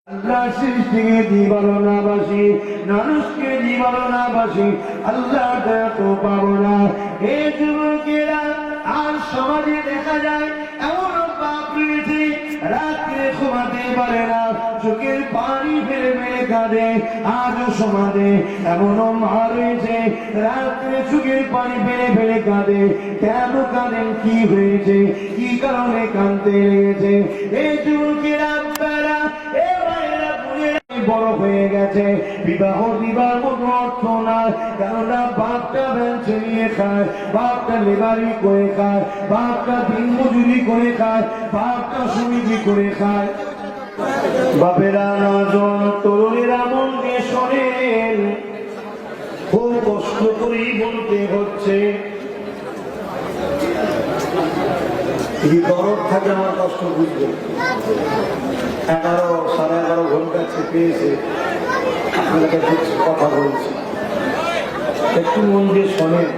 আল্লাহ সৃষ্টিকে জীবনাবাসী মানুষকে জীবনাবাসী আল্লাহ তো পাবো না। এই যুবকেরা আর সমাজে দেখা যায় এমন বাপ রয়েছে রাত্রে ঘুমাতে পারে না, চোখের পানি ফেলে ফেলে কাঁদে। আজও সমাজে এমনও মা রয়েছে রাত্রে চোখের পানি ফেলে ফেলে কাঁদে। কেন কাঁদেন? কি হয়েছে? কি কারণে কাঁদতে লেগেছে? এই যুবকেরা বড় হয়ে গেছে, বিবাহ দিবার মতো অর্থ না। কেননা বাপটা বেঞ্চে নিয়ে খায়, বাপটা লেবারি করে খায়, বাপটা দিন মজুরি করে খায়, বাপটা সমিতি করে খায়। বাপেরা নজন তরুণেরা মন দিয়ে শোনেন, খুব কষ্ট করেই বলতে হচ্ছে। দরদ থাকে আমার কষ্ট বুঝবে। 11 সাড়ে 11 ঘন্টা চেপেছে আপনার কাছে কথা বলছি, একটু মন দিয়ে শোনেন।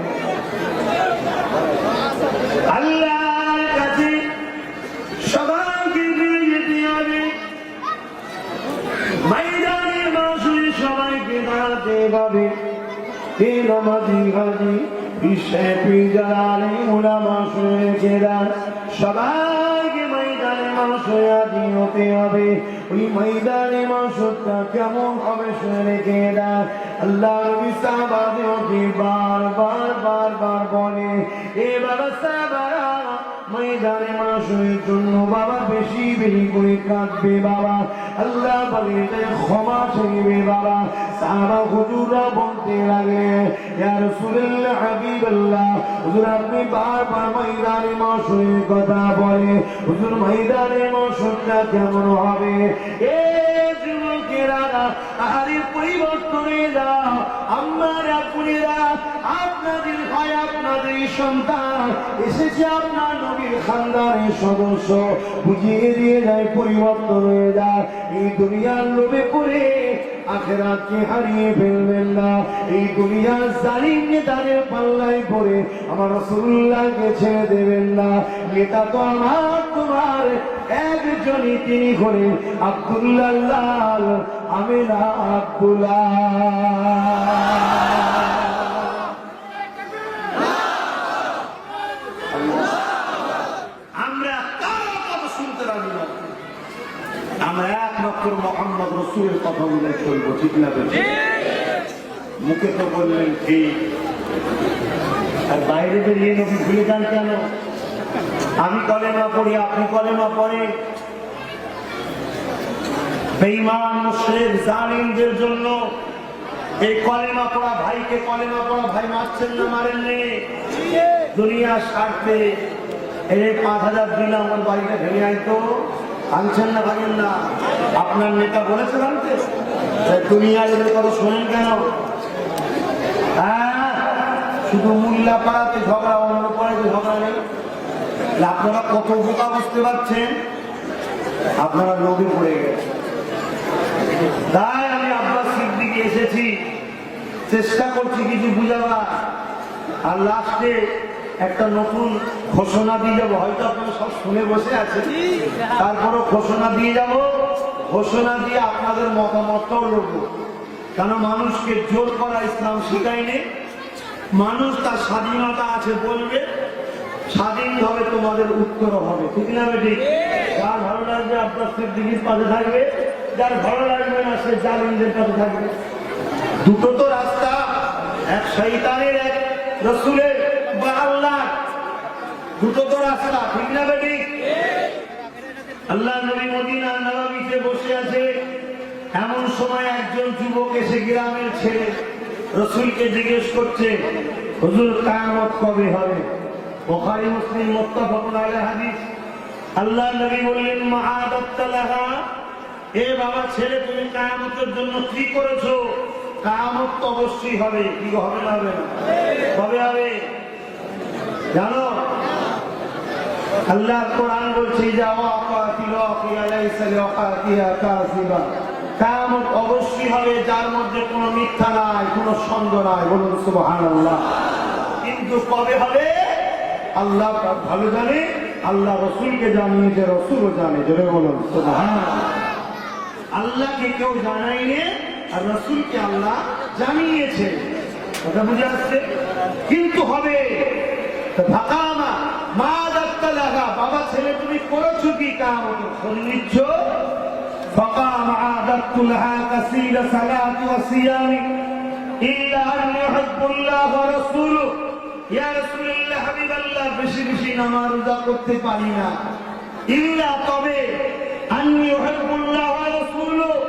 আল্লাহর কাছে সবাইকে ফিরে যেতে হবে, ময়দানে মাসুরে সবাইকে দাঁড়াতে হবে। হে নামাজি হাজি সবাইকে ময়দানে মাসুরে হতে হবে। ওই ময়দানে মাসুরটা কেমন হবে শুনে রেখে দেয়। আল্লাহ নবী সাহাবাদেরকে বারবার বলে, এ বাবা সাহাবারা ময়দানে মাসুরের জন্য বাবা বেশি বেশি করে কাঁদবে বাবা, আল্লাহ বলে ক্ষমা চাইবে বাবা। সাহাবা হুজুররা বলতে লাগে, ইয়া রাসূলুল্লাহ হাবিবাল্লাহ, হুজুর আপনি বারবার ময়দানে মাসুরের কথা বলে, হুজুর ময়দানে মাসুরটা কেমন হবে? এ যুবকেরা আরে পরিবর্তনে যাও, আমরা পুরীরা আপনাদের হয় আপনাদের সন্তান এসেছে আপনার নবীর খানদানের সদস্য, বুঝিয়ে দিয়ে যায় পরিবর্তন হয়ে যায়। এই দুনিয়ার লোভে পড়ে আখিরাতকে হারিয়ে ফেলবেন না। এই দুনিয়ার জালিম নেতাদের পাল্লায় পড়ে আমার রাসূলুল্লাহকে ছেড়ে দেবেন না। নেতা তো আমার তোমার একজনই, তিনি হলেন আব্দুল্লাহ লাল আমিনা আব্দুল্লাহ। আমরা একমাত্র মুহাম্মদ রাসূলের কথা বলে চলবো, ঠিক না? মুখে তো বললেন ঠিক, আর বাইরে বেরিয়ে নবী ভুলে যান কেন? আমি কলেমা পড়ি, আপনি কলেমা পড়ে। বেঈমান মুশরিক জালিমদের জন্য এই কলেমা পড়া ভাইকে কলেমা পড়া ভাই মারছেন না মারেননি? দুনিয়ার স্বার্থে এই 5000 দিন আমার বাড়িতে ভেঙে আইতো, আনছেন না ভাঙেন না? আপনার নেতা বলেছেন আনতে? দুনিয়ার এদের কথা শোনেন কেন? হ্যাঁ, শুধু মুল্লা পাড়াতে ঝগড়া, অন্য পাড়াতে ঝগড়া নেই। আপনারা কত বোকা বুঝতে পারছেন? আপনারা নদী পড়ে গেছে। তাই আমি আব্বাস সিদ্দিকী এসেছি, চেষ্টা করছি কিছু বুঝাবার, আর লাস্টে একটা নতুন ঘোষণা দিয়ে যাবো। হয়তো আপনারা সব শুনে বসে আছেন, তারপরও ঘোষণা দিয়ে যাব। ঘোষণা দিয়ে আপনাদের মতামতটাও নেব, কেন মানুষকে জোর করা ইসলাম শিখায়নি। মানুষ তার স্বাধীনতা আছে বলবে, স্বাধীনভাবে তোমাদের উত্তর হবে, ঠিক না বেটি? যার ভালো লাগবে আব্বাস সিদ্দিকীর পাশে থাকবে, যার ভালো লাগবে না সে জালিমদের পাশে থাকবে। দুটো তো রাস্তা, এক শয়তানের এক রাসূলের বা আল্লাহ, দুটো তো রাস্তা, ঠিক না বেটি? আল্লাহ নবী মদিনার নববীতে বসে আছে, এমন সময় একজন যুবক এসে গ্রামের ছেলে রাসূলকে জিজ্ঞেস করছে, হুজুর কিয়ামত কবে হবে? বুখারী মুসলিম মুত্তাফাকুন আলাইহি হাদিস। আল্লাহ নবী বললেন, মাআদাত্তা লাহা, এ বাবা ছেলে তুমি কিয়ামতের জন্য কি করেছো? কিয়ামত তো অবশ্যই হবে। কি হবে না হবে না? কবে হবে জানো? আল্লাহ কোরআন বলছে, কিয়ামত অবশ্যই হবে, যার মধ্যে কোনো মিথ্যা নাই, কোনো সন্দেহ নাই। বলুন সুবহানাল্লাহ। কিন্তু কবে হবে আল্লাহ ভালো জানে, আল্লাহ রসুলকে জানিয়েছে, রসুলও জানে। জোরে বলুন সুবহানাল্লাহ। আল্লাহকে কেউ জানাইনি আর রাসূলকে আল্লাহ জানিয়েছে। কথা বুঝে আসছে? কিন্তু হবে ভাকামা মা দাত্তা লাগা, বাবা ছেলে তুমি করেছো কি কাম নিচ্ছ? ফাকামা আদাতুলহা কাসীরা সালাতি ওয়া সিয়ামি ইল্লা আন ইউহিব্বুল্লাহ ওয়া রাসূলুহু। ইয়া রাসূলুল্লাহ হাবিবাল্লাহ, বেশি বেশি নামাজ রোজা করতে পারি না, ইল্লা তবে আন ইউহিব্বুল্লাহ ওয়া রাসূলুহু,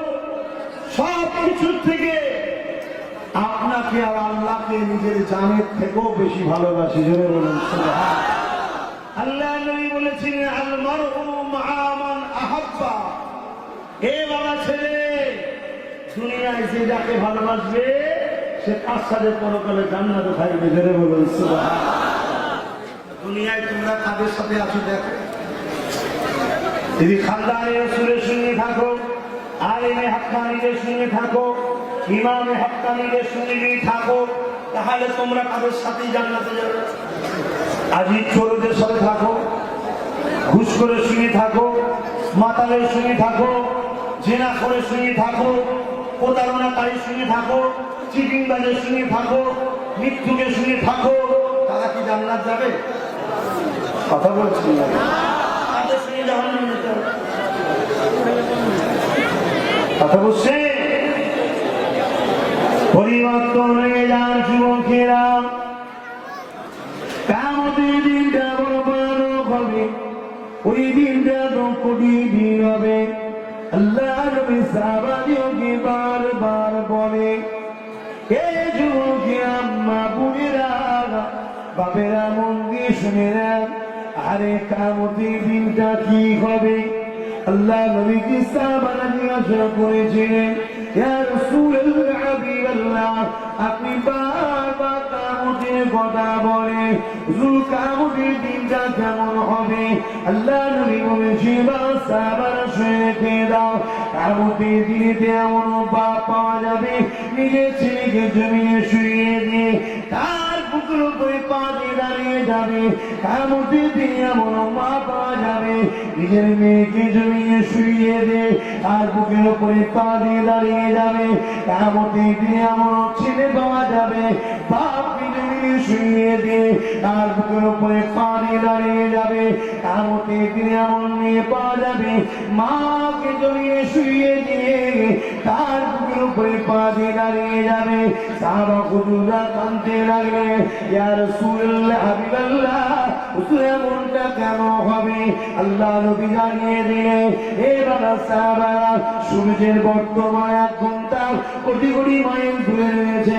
সব কিছু থেকে আপনাকে আর আল্লাহকে নিজের জানের থেকেও বেশি ভালোবাসি। জোরে বলুন সুবহান। আল্লাহ নবী বলেছেন আল মারউ মা'a মান আহাব্বা। এ বাবা ছেলে, দুনিয়ায় যে যাকে ভালোবাসবে সে তার সাথে পরকালে জান্নাতে থাকবে। জোরে বলুন সুবহান। দুনিয়ায় তোমরা কাদের সাথে আছো দেখো। যদি খানদানে রাসূলের সঙ্গে থাকো, আলেমে হাক্কানীদের সঙ্গে থাকো, ইমামে হাক্কানীদের সঙ্গে থাকো, তাহলে তোমরা কাদের সাথেই জান্নাতে যাবে। আজি চোরদের সাথে থাকো, ঘুষখোরের সঙ্গে থাকো, মাতালের সঙ্গে থাকো, জিনাখোরের সঙ্গে থাকো, প্রতারণাকারীর সঙ্গে থাকো, চিটিংবাজের সঙ্গে থাকো, মৃত্যুকের সঙ্গে থাকো, তারা কি জান্নাত যাবে? কথা বলছি না, তাদের সঙ্গে জাহান্নামে যেতে হবে। কথা বলছে। পরিবর্তন হয়ে যান যুবকেরা, কিয়ামতের দিনটা বড় ভয়ানক হবে। ওই দিনটা তো কঠিন হবে। আল্লাহ নবী সাহাবাদেরকে বারবার বলে, এ যুবকেরা, আম্মা বোনেরা, বাপেরা, মন দিয়ে শুনে নেন, আরে কিয়ামতের দিনটা কি হবে? আল্লাহ নবীকে সাহাবারা জিজ্ঞাসা করেছিলেন, ইয়া রাসূলুল্লাহ, হাবিবাল্লাহ, আপনি বারবার কিয়ামতের কথা বলেন, কিয়ামতের দিনটা কেমন হবে? আল্লাহ নবী বলেছেন, সাহাবারা শুনে রেখে দাও, কিয়ামতের দিনে এমন বাপ পাওয়া যাবে নিজের ছেলেকে জমিনে শুইয়ে দিয়ে তার বুকের উপরে পা দিয়ে দাঁড়িয়ে যাবে। কিয়ামতের দিনে এমন মা পাওয়া যাবে নিজের মেয়েকে জমিনে শুইয়ে দিয়ে তার বুকের উপরে পা দিয়ে দাঁড়িয়ে যাবে। কিয়ামতের দিনে এমন ছেলে পাওয়া যাবে বাপকে জমিনে শুইয়ে দিয়ে তার বুকের উপরে পা দিয়ে দাঁড়িয়ে যাবে। কিয়ামতের দিনে এমন মেয়ে পাওয়া যাবে মাকে জমিনে শুইয়ে দিয়ে তার বুকের উপরে পা দিয়ে দাঁড়িয়ে যাবে। সাহাবা হুজুররা কাঁদতে লাগলেন, ইয়া রাসূলুল্লাহ, হাবিবাল্লাহ, হুজুর এমনটা কেন হবে? আল্লাহ নবী জানিয়ে দিলেন, হে বাবা সাহাবারা, সূর্যের বর্তমান 1 ঘন্টা কোটি কোটি মাইল দূরে রয়েছে।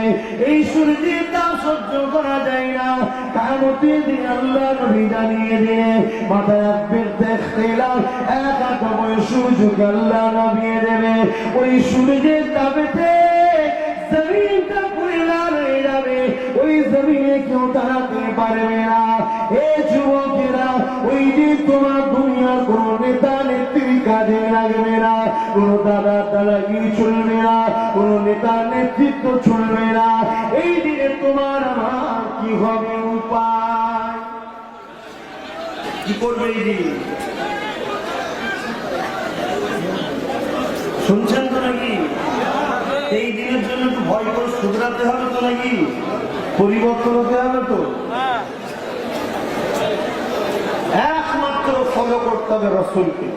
এই সূর্যের তাপ সহ্য করা যায় না। কিয়ামতের দিন আল্লাহ নবী জানিয়ে দিলেন, মাথায় রাখবেন, দেখতেলাম একা সময় সূর্যকে আল্লাহ নামিয়ে দেবে। ওই সূর্যের তাপেতে জমিনটা পুড়ে লাল হয়ে যাবে, ওই জমিনে কেউ দাঁড়াতে পারবে না। এ যুবকেরা, ওই দিন তোমার দুনিয়ার কোন নেতা নেত্রী কাজে লাগবে না, কোন দাদা দাদাগিরি চলবে না, কোন নেতার নেতৃত্ব চলবে না। এই দিনে তোমার আমার কি হবে উপায়? কি করবে এই দিন? শুনছেন তো নাকি? এই দিনের জন্য তো ভয় করে শুধরাতে হবে তো নাকি? পরিবর্তন হতে হবে তো। একমাত্র ফলো করতে হবে রাসূলকে।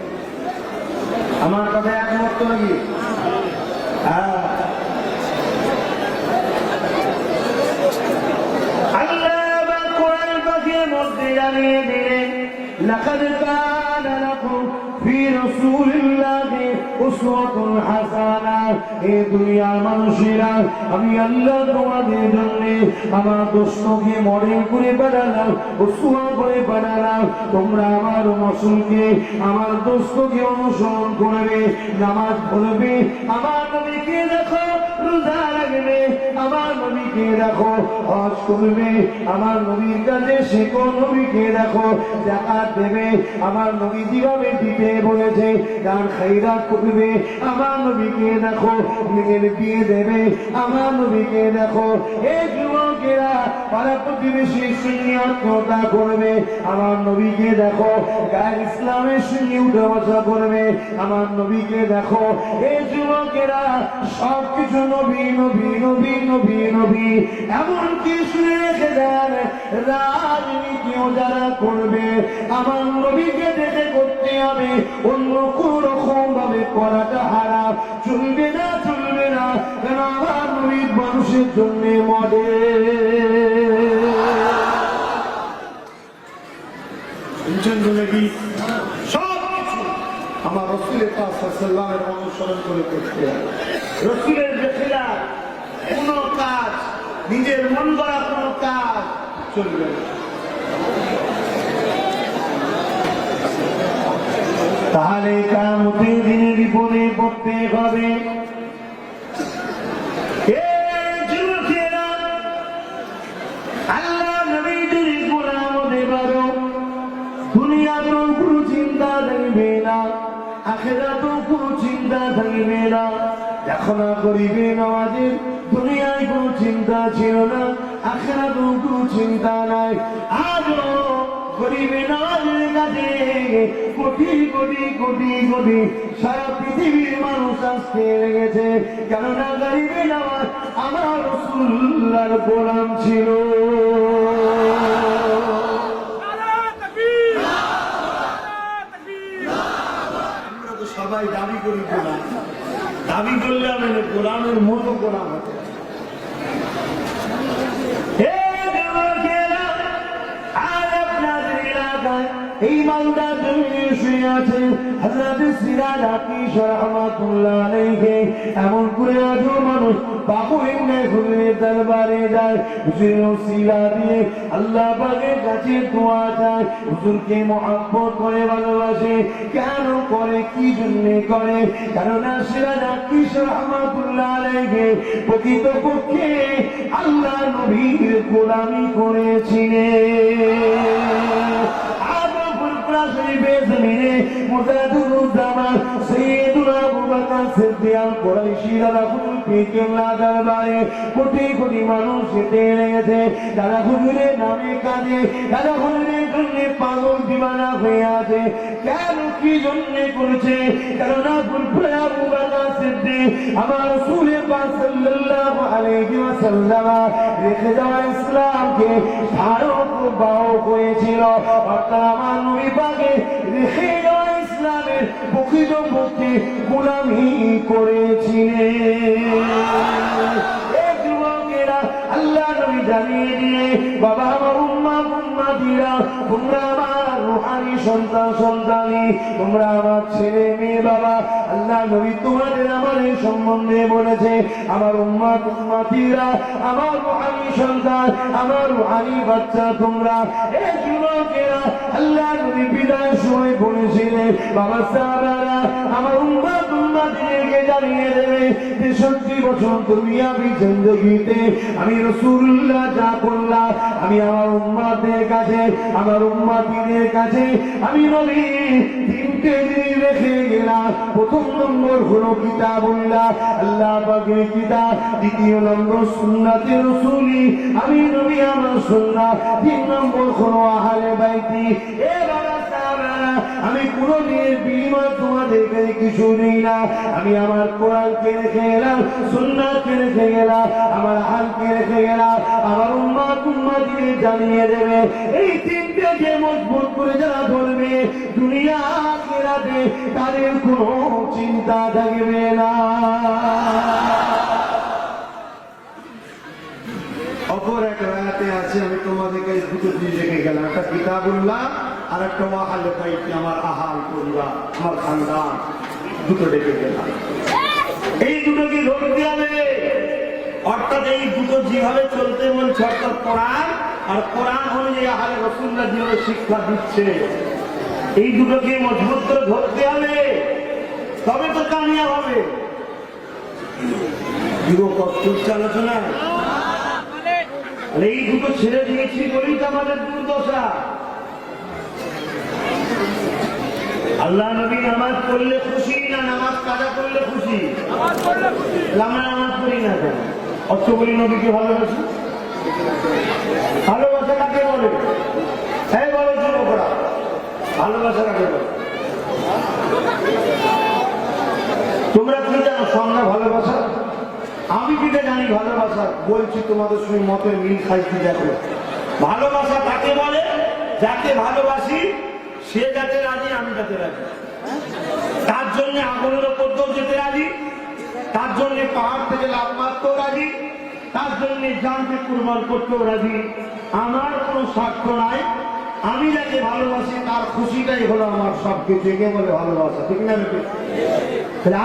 আমার কথা একমাত্র নাকি? আল্লাহ কোরআন পাকের মধ্যে জানিয়ে দিলেন, লাকাদ কানা লাকুম ফি রাসূলিল্লাহি উসওয়াতুন হাসানাহ। এই দুনিয়ার মানুষেরা, আমি আল্লাহ তোমাদের জন্য আমার দোস্তকে মডেল করে বানালাম, উসওয়া করে বানালাম। তোমরা আমার রাসূলকে, আমার দোস্তকে অনুসরণ করবে, নামাজ পড়বে, আমার নবীকে দেখো, রোজা রাখবে, আমার নবীকে দেখো হজ করবে, আমার নবীর কাছে শেখো, নবীকে দেখো যাকাত দেবে, আমার নবী যেভাবে দিতে বলেছে তার খায়রাত করবে, আমার নবীকে দেখো মেয়ের বিয়ে দেবে, আমার নবীকে দেখো এই যুবকেরা পাড়া প্রতিবেশীর সঙ্গে আত্মীয়তা করবে, আমার নবীকে দেখো গায়ে ইসলামের সঙ্গে উঠে বসা করবে, আমার নবীকে দেখো এই যুবকেরা সবকিছু নবী নবী নবী নবী নবী, এমনকি শুনে রেখে দেন রাজনীতিও যারা করবে আমার নবীকে দেখে করতে হবে, অন্য কোন রকম ভাবে করাটা হারাম, চলবে না চলবে না, কেন আমার নবীর মানুষের জন্য মডেল। সবকিছু আমার রসুলের পাক সাল্লাল্লাহু আলাইহি ওয়াসাল্লামের অনুসরণ করে করতে হবে। রসুলের বেখিলাফ কোন কাজ, নিজের মন গড়া কোন কাজ চলবে না। তাহলে কিয়ামতের দিনে বিপদে পড়তে হবে। আল্লাহ নবী যদি গোলাম হতে পারো, দুনিয়াতেও কোনো চিন্তা থাকবে না, আখিরাতেও কোনো চিন্তা থাকবে না। এখন গরিবে নওয়াজের দুনিয়ায় কোনো চিন্তা ছিল না, আখিরাতেও কোনো চিন্তা নাই। আজও গরিবে নওয়াজের কাছে কোটি কোটি কোটি কোটি সারা পৃথিবীর মানুষ আসতে লেগেছে, কেননা গরিবে নওয়াজ আমার রাসূলুল্লাহর গোলাম ছিল। সবাই দাবি করি গোলাম, দাবি করলে আমি গোলামের মতো গোলাম হতে। আর আপনাদের এলাকায় এই মালদা জমিনে শুয়ে আছে হযরত সিরাজ আকিশ রাহমাতুল্লাহ আলাইহি, এমন করে আজও মানুষ বাবু ইবনে হুজুরের দরবারে যায়, হুজুরের ওসিলা দিয়ে আল্লাহ পাকের কাছে দোয়া চায়, হুজুরকে মহব্বত করে ভালোবাসে। কেন করে, কি জন্য করে? কারণ সিরাজ আকিশ রাহমাতুল্লাহ আলাইহি প্রকৃতপক্ষে আল্লাহ নবীর গোলামি করেছিলেন। কোটি কোটি মানুষ যেতে লেগেছে, তারা হুজুরের নামে কাঁদে, তারা হুজুরের জন্য পাগল দিওয়ানা হয়ে আছে। কেন, কি জন্য করেছে? কারণ আবু বকর সিদ্দিক আমার রাসূলের পাক সাল্লাল্লাহু আলাইহি ওয়াসাল্লাম রেখে যাওয়া ইসলামকে ধারক বাহক হয়েছিল, অর্থাৎ আমার নবী পাকে রেখে যাওয়া ইসলামের প্রকৃতপক্ষে গোলামি করেছিলেন। আল্লাহ নবী জানিয়ে দিয়ে, বাবা আমার উম্মাতিরা, তোমরা আমার রূহানি সন্তান সন্তানি, তোমরা আমার ছেলে মেয়ে। বাবা আল্লাহ নবী তোমাদের আমাদের সম্বন্ধে বলেছে, আমার উম্মাতিরা, আমার রূহানি সন্তান, আমার রূহানি বাচ্চা তোমরা। এই যুবকেরা আল্লাহ নবী বিদায়ের সময় বলেছিলেন, বাবা সাহাবারা, আমার উম্মাতিদেরকে জানিয়ে দেবে 63 বছর দুনিয়াবি জিন্দেগিতে আমি রাসূলুল্লাহ যা করলাম, আমি আমার উম্মতের কাছে, আমার উম্মতিদের কাছে আমি নবী তিনটে জিনিস রেখে গেলাম। প্রথম নম্বর হলো কিতাবুল্লাহ, আল্লাহ পাকের কিতাব। দ্বিতীয় নম্বর সুন্নাতে রাসূলি, আমি নবী আমার সুন্নাত। 3 নম্বর হলো আহলে বাইতি। আমি কোনদিন বিনিময় তোমাদেরকে কিছু নেই না, আমি আমার কোরআনকে রেখে গেলাম, সুন্নাতকে রেখে গেলাম, আমার আহলকে রেখে গেলাম। আমার উম্মতিকে জানিয়ে দেবে, এই তিনটে যে মজবুত করে যারা ধরবে, দুনিয়া আখিরাতে তাদের কোনো চিন্তা থাকবে না। অপর এক রায়াতে আছে, আমি তোমাদেরকে দুটো জিনিস রেখে গেলাম, একটা কিতাবুল্লাহ আর একটা আহলে বাইত, আমার আহাল পরিবার, আমার খানদান, দুটো রেখে গেলাম। এই দুটোকে ধরতে হবে, অর্থাৎ এই দুটো যেভাবে চলতে বলছে, অর্থাৎ কোরআন আর কোরআন অনুযায়ী আহলে রাসূলুল্লাহ যেভাবে শিক্ষা দিচ্ছে, এই দুটোকে মজবুত করে ধরতে হবে, তবে তো কামিয়াব হবে। দুটো কষ্ট আলোচনা, এই দুটো ছেড়ে দিয়েছি বলেই তো আমাদের দুর্দশা। আল্লাহ নবী নামাজ পড়লে খুশি না নামাজ কাজা করলে খুশি? আমরা নামাজ পড়ি না কেন? অর্থ বলি নবীকে ভালোবাসি। ভালোবাসা কাকে বলে? হ্যাঁ বলো যুবকরা, ভালোবাসা কাকে বলে? তোমরা কি জানো সংজ্ঞা ভালোবাসা? আমি যেটা জানি ভালোবাসা বলছি তোমাদের সঙ্গে মতের মিল খাইতে দেখো। ভালোবাসা কাকে বলে? যাকে ভালোবাসি সে যাতে রাজি আমি যাতে রাজি, তার জন্য আগুনের ওপর দিয়েও যেতে রাজি, তার জন্য পাহাড় থেকে লাফ মারতেও রাজি, তার জন্য জানকে কুরবান করতেও রাজি। আমার কোনো স্বার্থ নাই, আমি যাকে ভালোবাসি তার খুশিটাই হলো আমার সবকিছু। একে বলে ভালোবাসা, ঠিক না?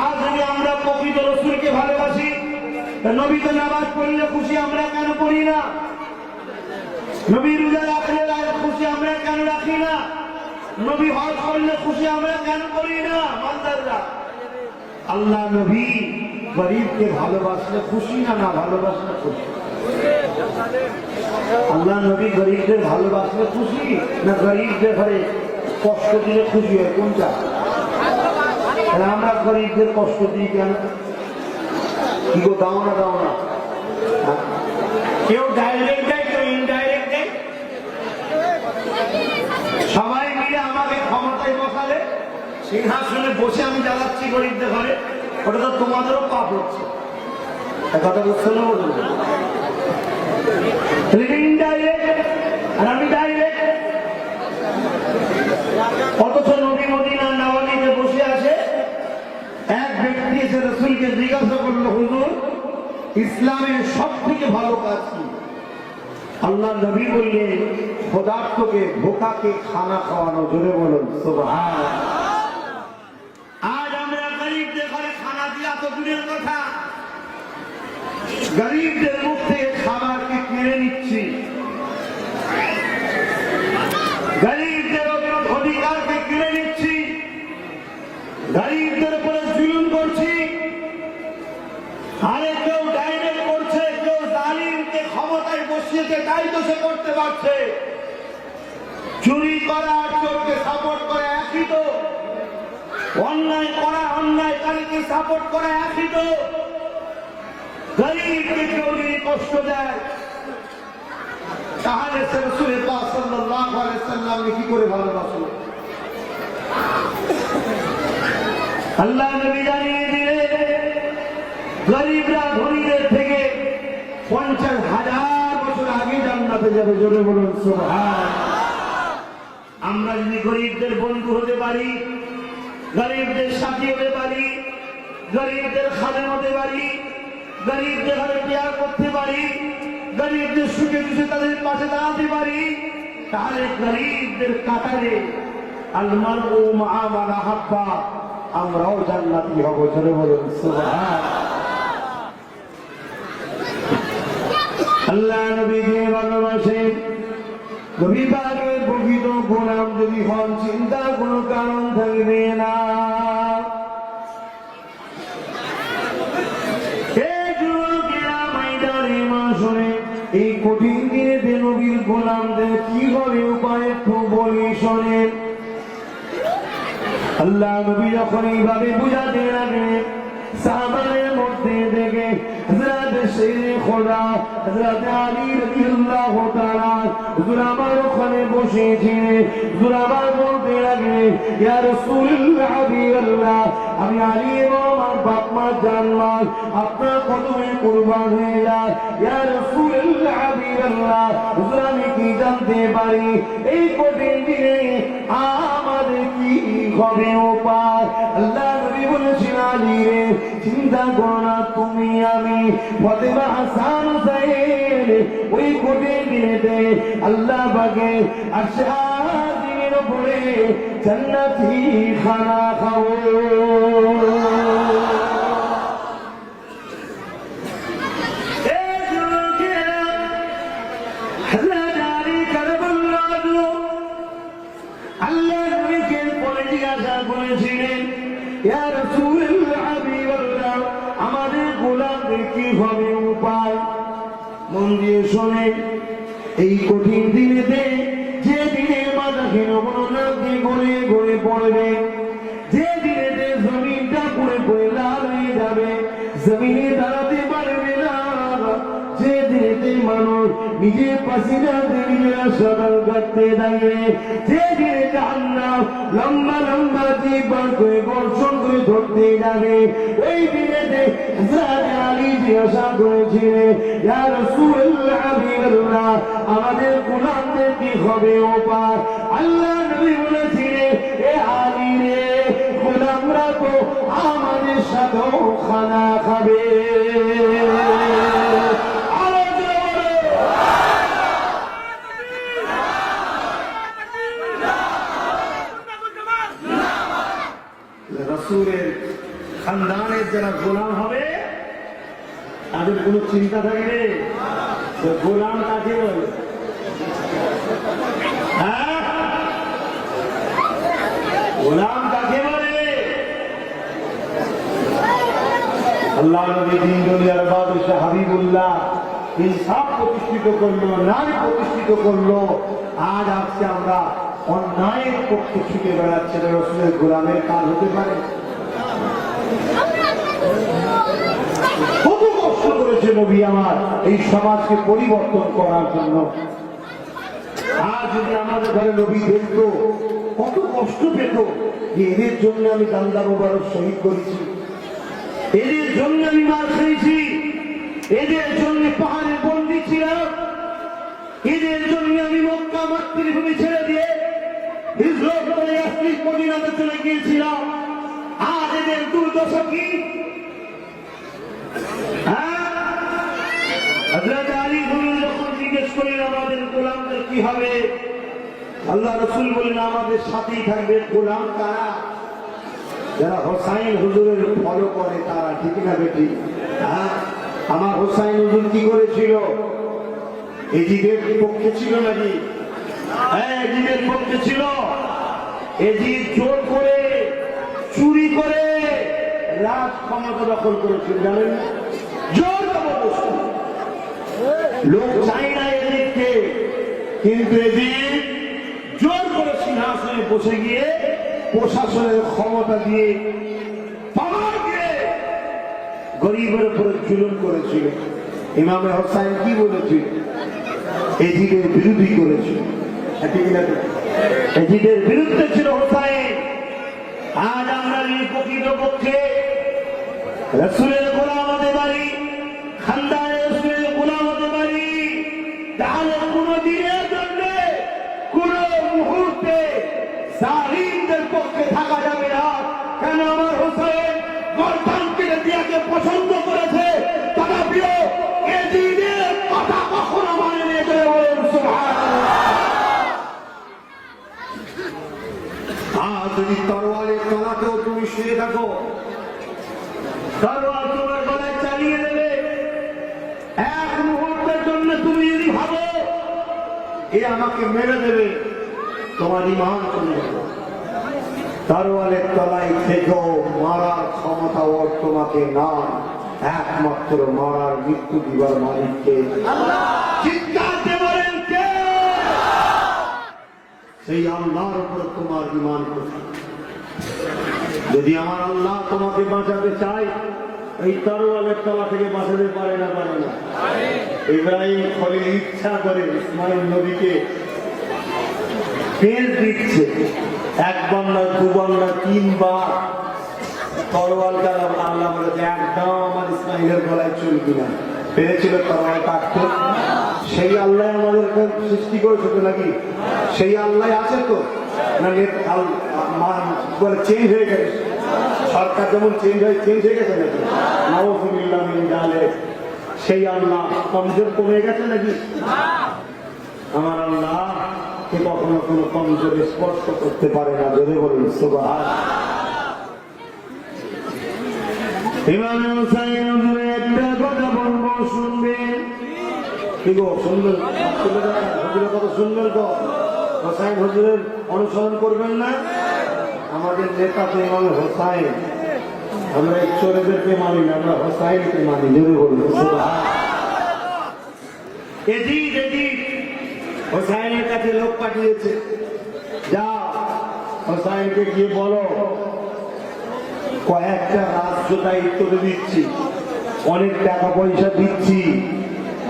আজ যদি আমরা প্রকৃত রসুলকে ভালোবাসি, নবী তো নামাজ পড়লে খুশি, আমরা কেন পড়ি না? নবী রোজা রাখলে খুশি, আমরা কেন রাখি না? নবী হজ করলে খুশি, আমরা কেন করি না? মানদাররা, আল্লাহ নবী গরিবকে ভালোবাসলে খুশি না না ভালোবাসলে খুশি? আল্লাহ নবী গরিবদের ভালোবাসলে খুশি না গরিবদের ঘরে কষ্ট দিলে খুশি হয়? কোনটা? আমরা গরিবদের কষ্ট দিই কেন? কি গো, দাও না দাও না? কেউ ডাইরেক্ট দেয়, কেউ ইনডাইরেক্ট দেয়। সবাই মিলে আমাকে ক্ষমতায় বসালে, সিংহাসনে বসে আমি জ্বালাচ্ছি গরিবদের ঘরে, ওটা তো তোমাদেরও পাপ হচ্ছে। কথা বুঝছো না? আর আমি ডাইরেক্ট। অথচ নবী মদিনার নওয়ালিতে বসে আছে, এক ব্যক্তি এসে রাসূলকে জিজ্ঞাসা করলো, হুজুর ইসলামের সব থেকে ভালো কাজ কি? আল্লাহ নবী বললেন, ক্ষুধার্তকে ভোকাকে খানা খাওয়ানো। জোরে বলুন সুবহানাল্লাহ। আজ আমরা গরিবদের ঘরে খানা দিয়া তো দূরের কথা, গরিবদের মুখ থেকে খাবারকে কেড়ে নিচ্ছি, গরিবদের অধিকারকে কেড়ে নিচ্ছি, গরিবদের উপরে জুলুম করছি। আরে কেউ ডাইরেক্ট করছে, কেউ জালিমকে ক্ষমতায় বসিয়েছে, তাই তো সে করতে পারছে। চুরি করা আর চোরকে সাপোর্ট করা একই তো, অন্যায় করা অন্যায়কারীকে সাপোর্ট করা একই তো। গরিবকে কেউ যদি কষ্ট দেয় তাহলে সে রাসূল পাক সাল্লাল্লাহু আলাইহি সাল্লামকে কি করে ভালোবাসলো? আল্লাহ নবী জানিয়ে দিলেন, গরিবরা ধনীদের থেকে 50,000 বছর আগে জান্নাতে যাবে। জোরে বলুন সুবহানাল্লাহ। আমরা যদি গরিবদের বন্ধু হতে পারি, গরিবদের সাথী হতে পারি, গরিবদের খাদেম হতে পারি, গরিবদের ঘরে কেয়ার করতে পারি, গরিবদের সুখে দুঃখে তাদের পাশে দাঁড়াতে পারি, তাহলে গরিবদের কাতারে আল-মারউ মা'a মান আহাব্বা, আমরাও জান্নাতি হব। জোরে বলুন সুবহানাল্লাহ। আল্লাহ নবীকে ভালোবাসে, নবী পাকের প্রকৃত গোলাম যদি হন, চিন্তার কোনো কারণ থাকবে না। এই কঠিন দিনে নবীর গোলামদের কি হবে উপায় একটু বলি শোনেন। আল্লাহ নবী যখন এইভাবে বুঝাতে লাগে, সাহাবাদের মধ্যে থেকে হযরত শেরে খোদা হযরত আলী রাদিয়াল্লাহু তাআলা হুজুর আমার ওখানে বসেছিলেন। হুজুর আমার বলতে লাগে, ইয়া রাসূলুল্লাহ হাবিবাল্লাহ, আমি আলী এবং আমার বাপ মা জানমাল আপনার কদমে কুরবান হয়ে যায়। ইয়া রাসূলুল্লাহ হাবিবাল্লাহ, হুজুর আমি কি জানতে পারি এই কঠিন দিনে আমাদের কি হবে উপায়? আল্লাহ নবী বলেছেন, আলী রে চিন্তা করো না, তুমি আমি ফাতেমা হাসান হুসাইন ওই কঠিন দিনেতে আল্লাহ পাকে আরশে আজিমের উপরে জান্নাতি খানা খাবো। আল্লাহ নবীকে পরে জিজ্ঞাসা করেছিলেন, ইয়া রাসূলুল্লাহ হাবিবাল্লাহ, আমাদের গোলাম আমাদের কি হবে উপায়? মন দিয়ে শোনে, এই কঠিন দিনেতে যে দিনে মাথাহীন অবনতি গড়ে গড়ে পড়বে, যে দিনেতে জমিনটা পুড়ে পুড়ে লাল হয়ে যাবে, জমিনে দাঁড়াতে পারবে না, যে দিনেতে মানুষ নিজের পাশিনাতে নিজেরা সকাল কাটতে থাকবে, যে দিনে জাহান্নাম লম্বা লম্বা জীবন করে বর্ষণ করে ধরতে যাবে, ওই দিনেতে হযরত আলী জিজ্ঞাসা করেছিলেন, ইয়া রাসূলুল্লাহ হাবিবাল্লাহ, আমাদের গোলামদের কি হবে উপায়? আল্লাহ নবী বলেছিলেন, এ আলী রে, গোলামরা তো আমাদের সাথেও খানা খাবে। রাসূলের খানদানের যারা গোলাম হবে তাদের কোনো চিন্তা থাকবে? গোলাম কাকে বলে? গোলাম কাকে বলে? আল্লাহ নবী দিন দুনিয়ার বাদশা হাবিবুল্লাহ ইনসাফ প্রতিষ্ঠিত করলো, ন্যায় প্রতিষ্ঠিত করলো। আজ আজকে আমরা অন্যায়ের পক্ষে ছুটে বেড়াচ্ছে, রাসূলের গোলামের কাজ হতে পারে? কত কষ্ট করেছে নবী আমার এই সমাজকে পরিবর্তন করার জন্য। আর যদি আমাদের ঘরে নবী দেখতো, কত কষ্ট পেত যে এদের জন্য আমি দান্দা মোবারক শহীদ করেছি, এদের জন্য আমি মার খেয়েছি, এদের জন্য পাহাড়ে বন্দী ছিলাম, এদের জন্য আমি মক্কা মাতৃভূমি ছেড়ে দিয়ে হিজরত করে আসলি মদিনাতে চলে গিয়েছিলাম। আজ এদের দুর্দশা কি? হযরত আলী যখন জিজ্ঞেস করলেন আমাদের গোলামদের কি হবে, আল্লাহ রাসূল বললেন আমাদের সাথেই থাকবে। গোলাম কারা? যারা হোসাইন হুজুরের ফলো করে তারা, ঠিক না বেটি? আমার হোসাইন হুজুর কি করেছিল? এজিদের পক্ষে ছিল নাকি? হ্যাঁ, এজিদের পক্ষে ছিল। এজিদ জোর করে চুরি করে রাজ ক্ষমতা দখল করেছিল, জানেন? জোর জবরদস্তি। লোক চাই না এজিদকে, কিন্তু এজিদ জোর করে সিংহাসনে বসে গিয়ে প্রশাসনের ক্ষমতা দিয়ে পাওয়ার দিয়ে গরিবের উপরে জুলুম করেছিল। ইমামে হোসাইন কি বলেছিল? এজিদের বিরোধী করেছিল, এজিদের বিরুদ্ধে ছিল হোসাইন। আজ আমরা এই প্রকৃত পক্ষে রাসূলের গোলাম হতে পারি, খানদানে রাসূলের গোলাম হতে পারি, তাহলে কোন দিনের জন্য কোন মুহূর্তে জালিমদের পক্ষে থাকা যাবে না। কেন? আমার হোসেন গর্দানকে দিয়াকে পছন্দ করেছে, তথাপিও এজিদের কথা কখনো মানে নিয়ে চলে বলেন সুবহানাল্লাহ। যদি তরোয়ারের তলাতেও তুমি শুয়ে থাকো, তরোয়ার তোমার গলায় চালিয়ে দেবে। এক মুহূর্তের জন্য তুমি যদি ভাবো এ আমাকে মেরে দেবে, তোমার ঈমান চলে যাবে। তরোয়ারের তলায় থেকেও মারার ক্ষমতা ওর তোমাকে না, একমাত্র মারার মৃত্যু দিবার মালিককে। চিৎকার দিয়ে বলেন কে? সেই আল্লাহর উপর তোমার ঈমান করতে। যদি আমার আল্লাহ তোমাকে বাঁচাতে চায়, এই তরোয়ালের তলা থেকে বাঁচাতে পারে না? পারে না। ইব্রাহিম খলিল ইচ্ছা করে ইসমাইল নবীকে পেঁচ দিচ্ছে, একবার না, দুবার না, তিনবার তরোয়াল কালাম। আল্লাহ বলেছে একদম আমার ইসমাইলের গলায় চলবি না। পেরেছিল তরোয়াল কাটতে? সেই আল্লাহ আমাদেরকে সৃষ্টি করেছে তো নাকি? সেই আল্লাহ আছে তো না? বলে চেঞ্জ হয়ে গেছে, সরকার যেমন চেঞ্জ হয়ে গেছে নাকি? নাউযুবিল্লাহ মিন যালিক। সেই আল্লাহ কমজোর কমে গেছে নাকি? আমার আল্লাহ কে কখনো কোনো কমজোর স্পর্শ করতে পারে না। যদি বলুন সুবহানাল্লাহ। ইমাম হুসাইন হুজুরের একটা কথা বলবো, শুনবেন? কি গো, শুনবেন? হুজুরের কথা শুনবেন তো? হোসাইন হুজুরের অনুসরণ করবেন না? আমাদের নেতা তো ইমাম হোসাইন। আমরা এই চোরেদেরকে মানি না, আমরা হোসাইনকে মানি। জোরে বলুন এজিদ এজিদ হোসাইনের কাছে লোক পাঠিয়েছে, যা হোসাইনকে গিয়ে বলো কয়েকটা রাজ্য দায়িত্ব দিচ্ছি, অনেক টাকা পয়সা দিচ্ছি,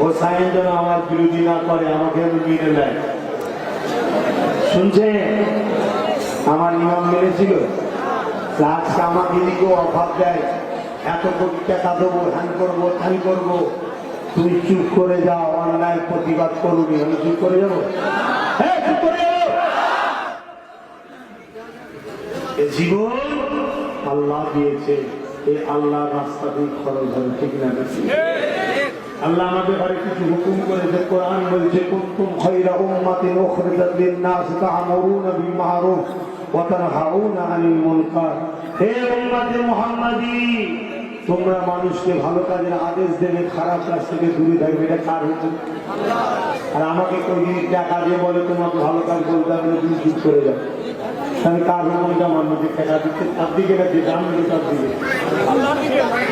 হোসাইন যেন আমার বিরোধী না করে, আমাকে আমি মেনে নেয়। শুনছেন আমার ইমাম মেরেছিল, আজকে আমাকে দিকেও অভাব দেয়, এত কোটি টাকা দেবো, হ্যান করবো ত্যান করবো, তুমি চুপ করে যাও, অন্যায় প্রতিবাদ করবি, আমি চুপ করে যাবো? হ্যাঁ চুপ করে যাবো? এ জীবন আল্লাহ দিয়েছে, এই আল্লাহ রাস্তা দিয়ে খরচ হবে, ঠিক না? আল্লাহ আমাদের ঘরে কিছু হুকুম করেছে, কোরআন বলছে কুনতুম খায়রা উম্মাতিন উখরিজাত লিন-নাস তা'মুরুনা বিল মা'রুফ ওয়া তানহাউনা আনিল মুনকার। হে উম্মতে মুহাম্মাদি, তোমরা মানুষকে ভালো কাজের আদেশ দেবে, খারাপ কাজ থেকে দূরে থাকবে। এটা কার হুকুম? আর আমাকে কোনদিন টাকা দিয়ে বলে তোমাকে ভালো কাজ বলতে হবে, তুমি চুপ করে যাও, আমি কার হুকুমটা মানবো? যে টাকা দিচ্ছে তার দিকে না, যে দাম দিচ্ছে তার দিকে?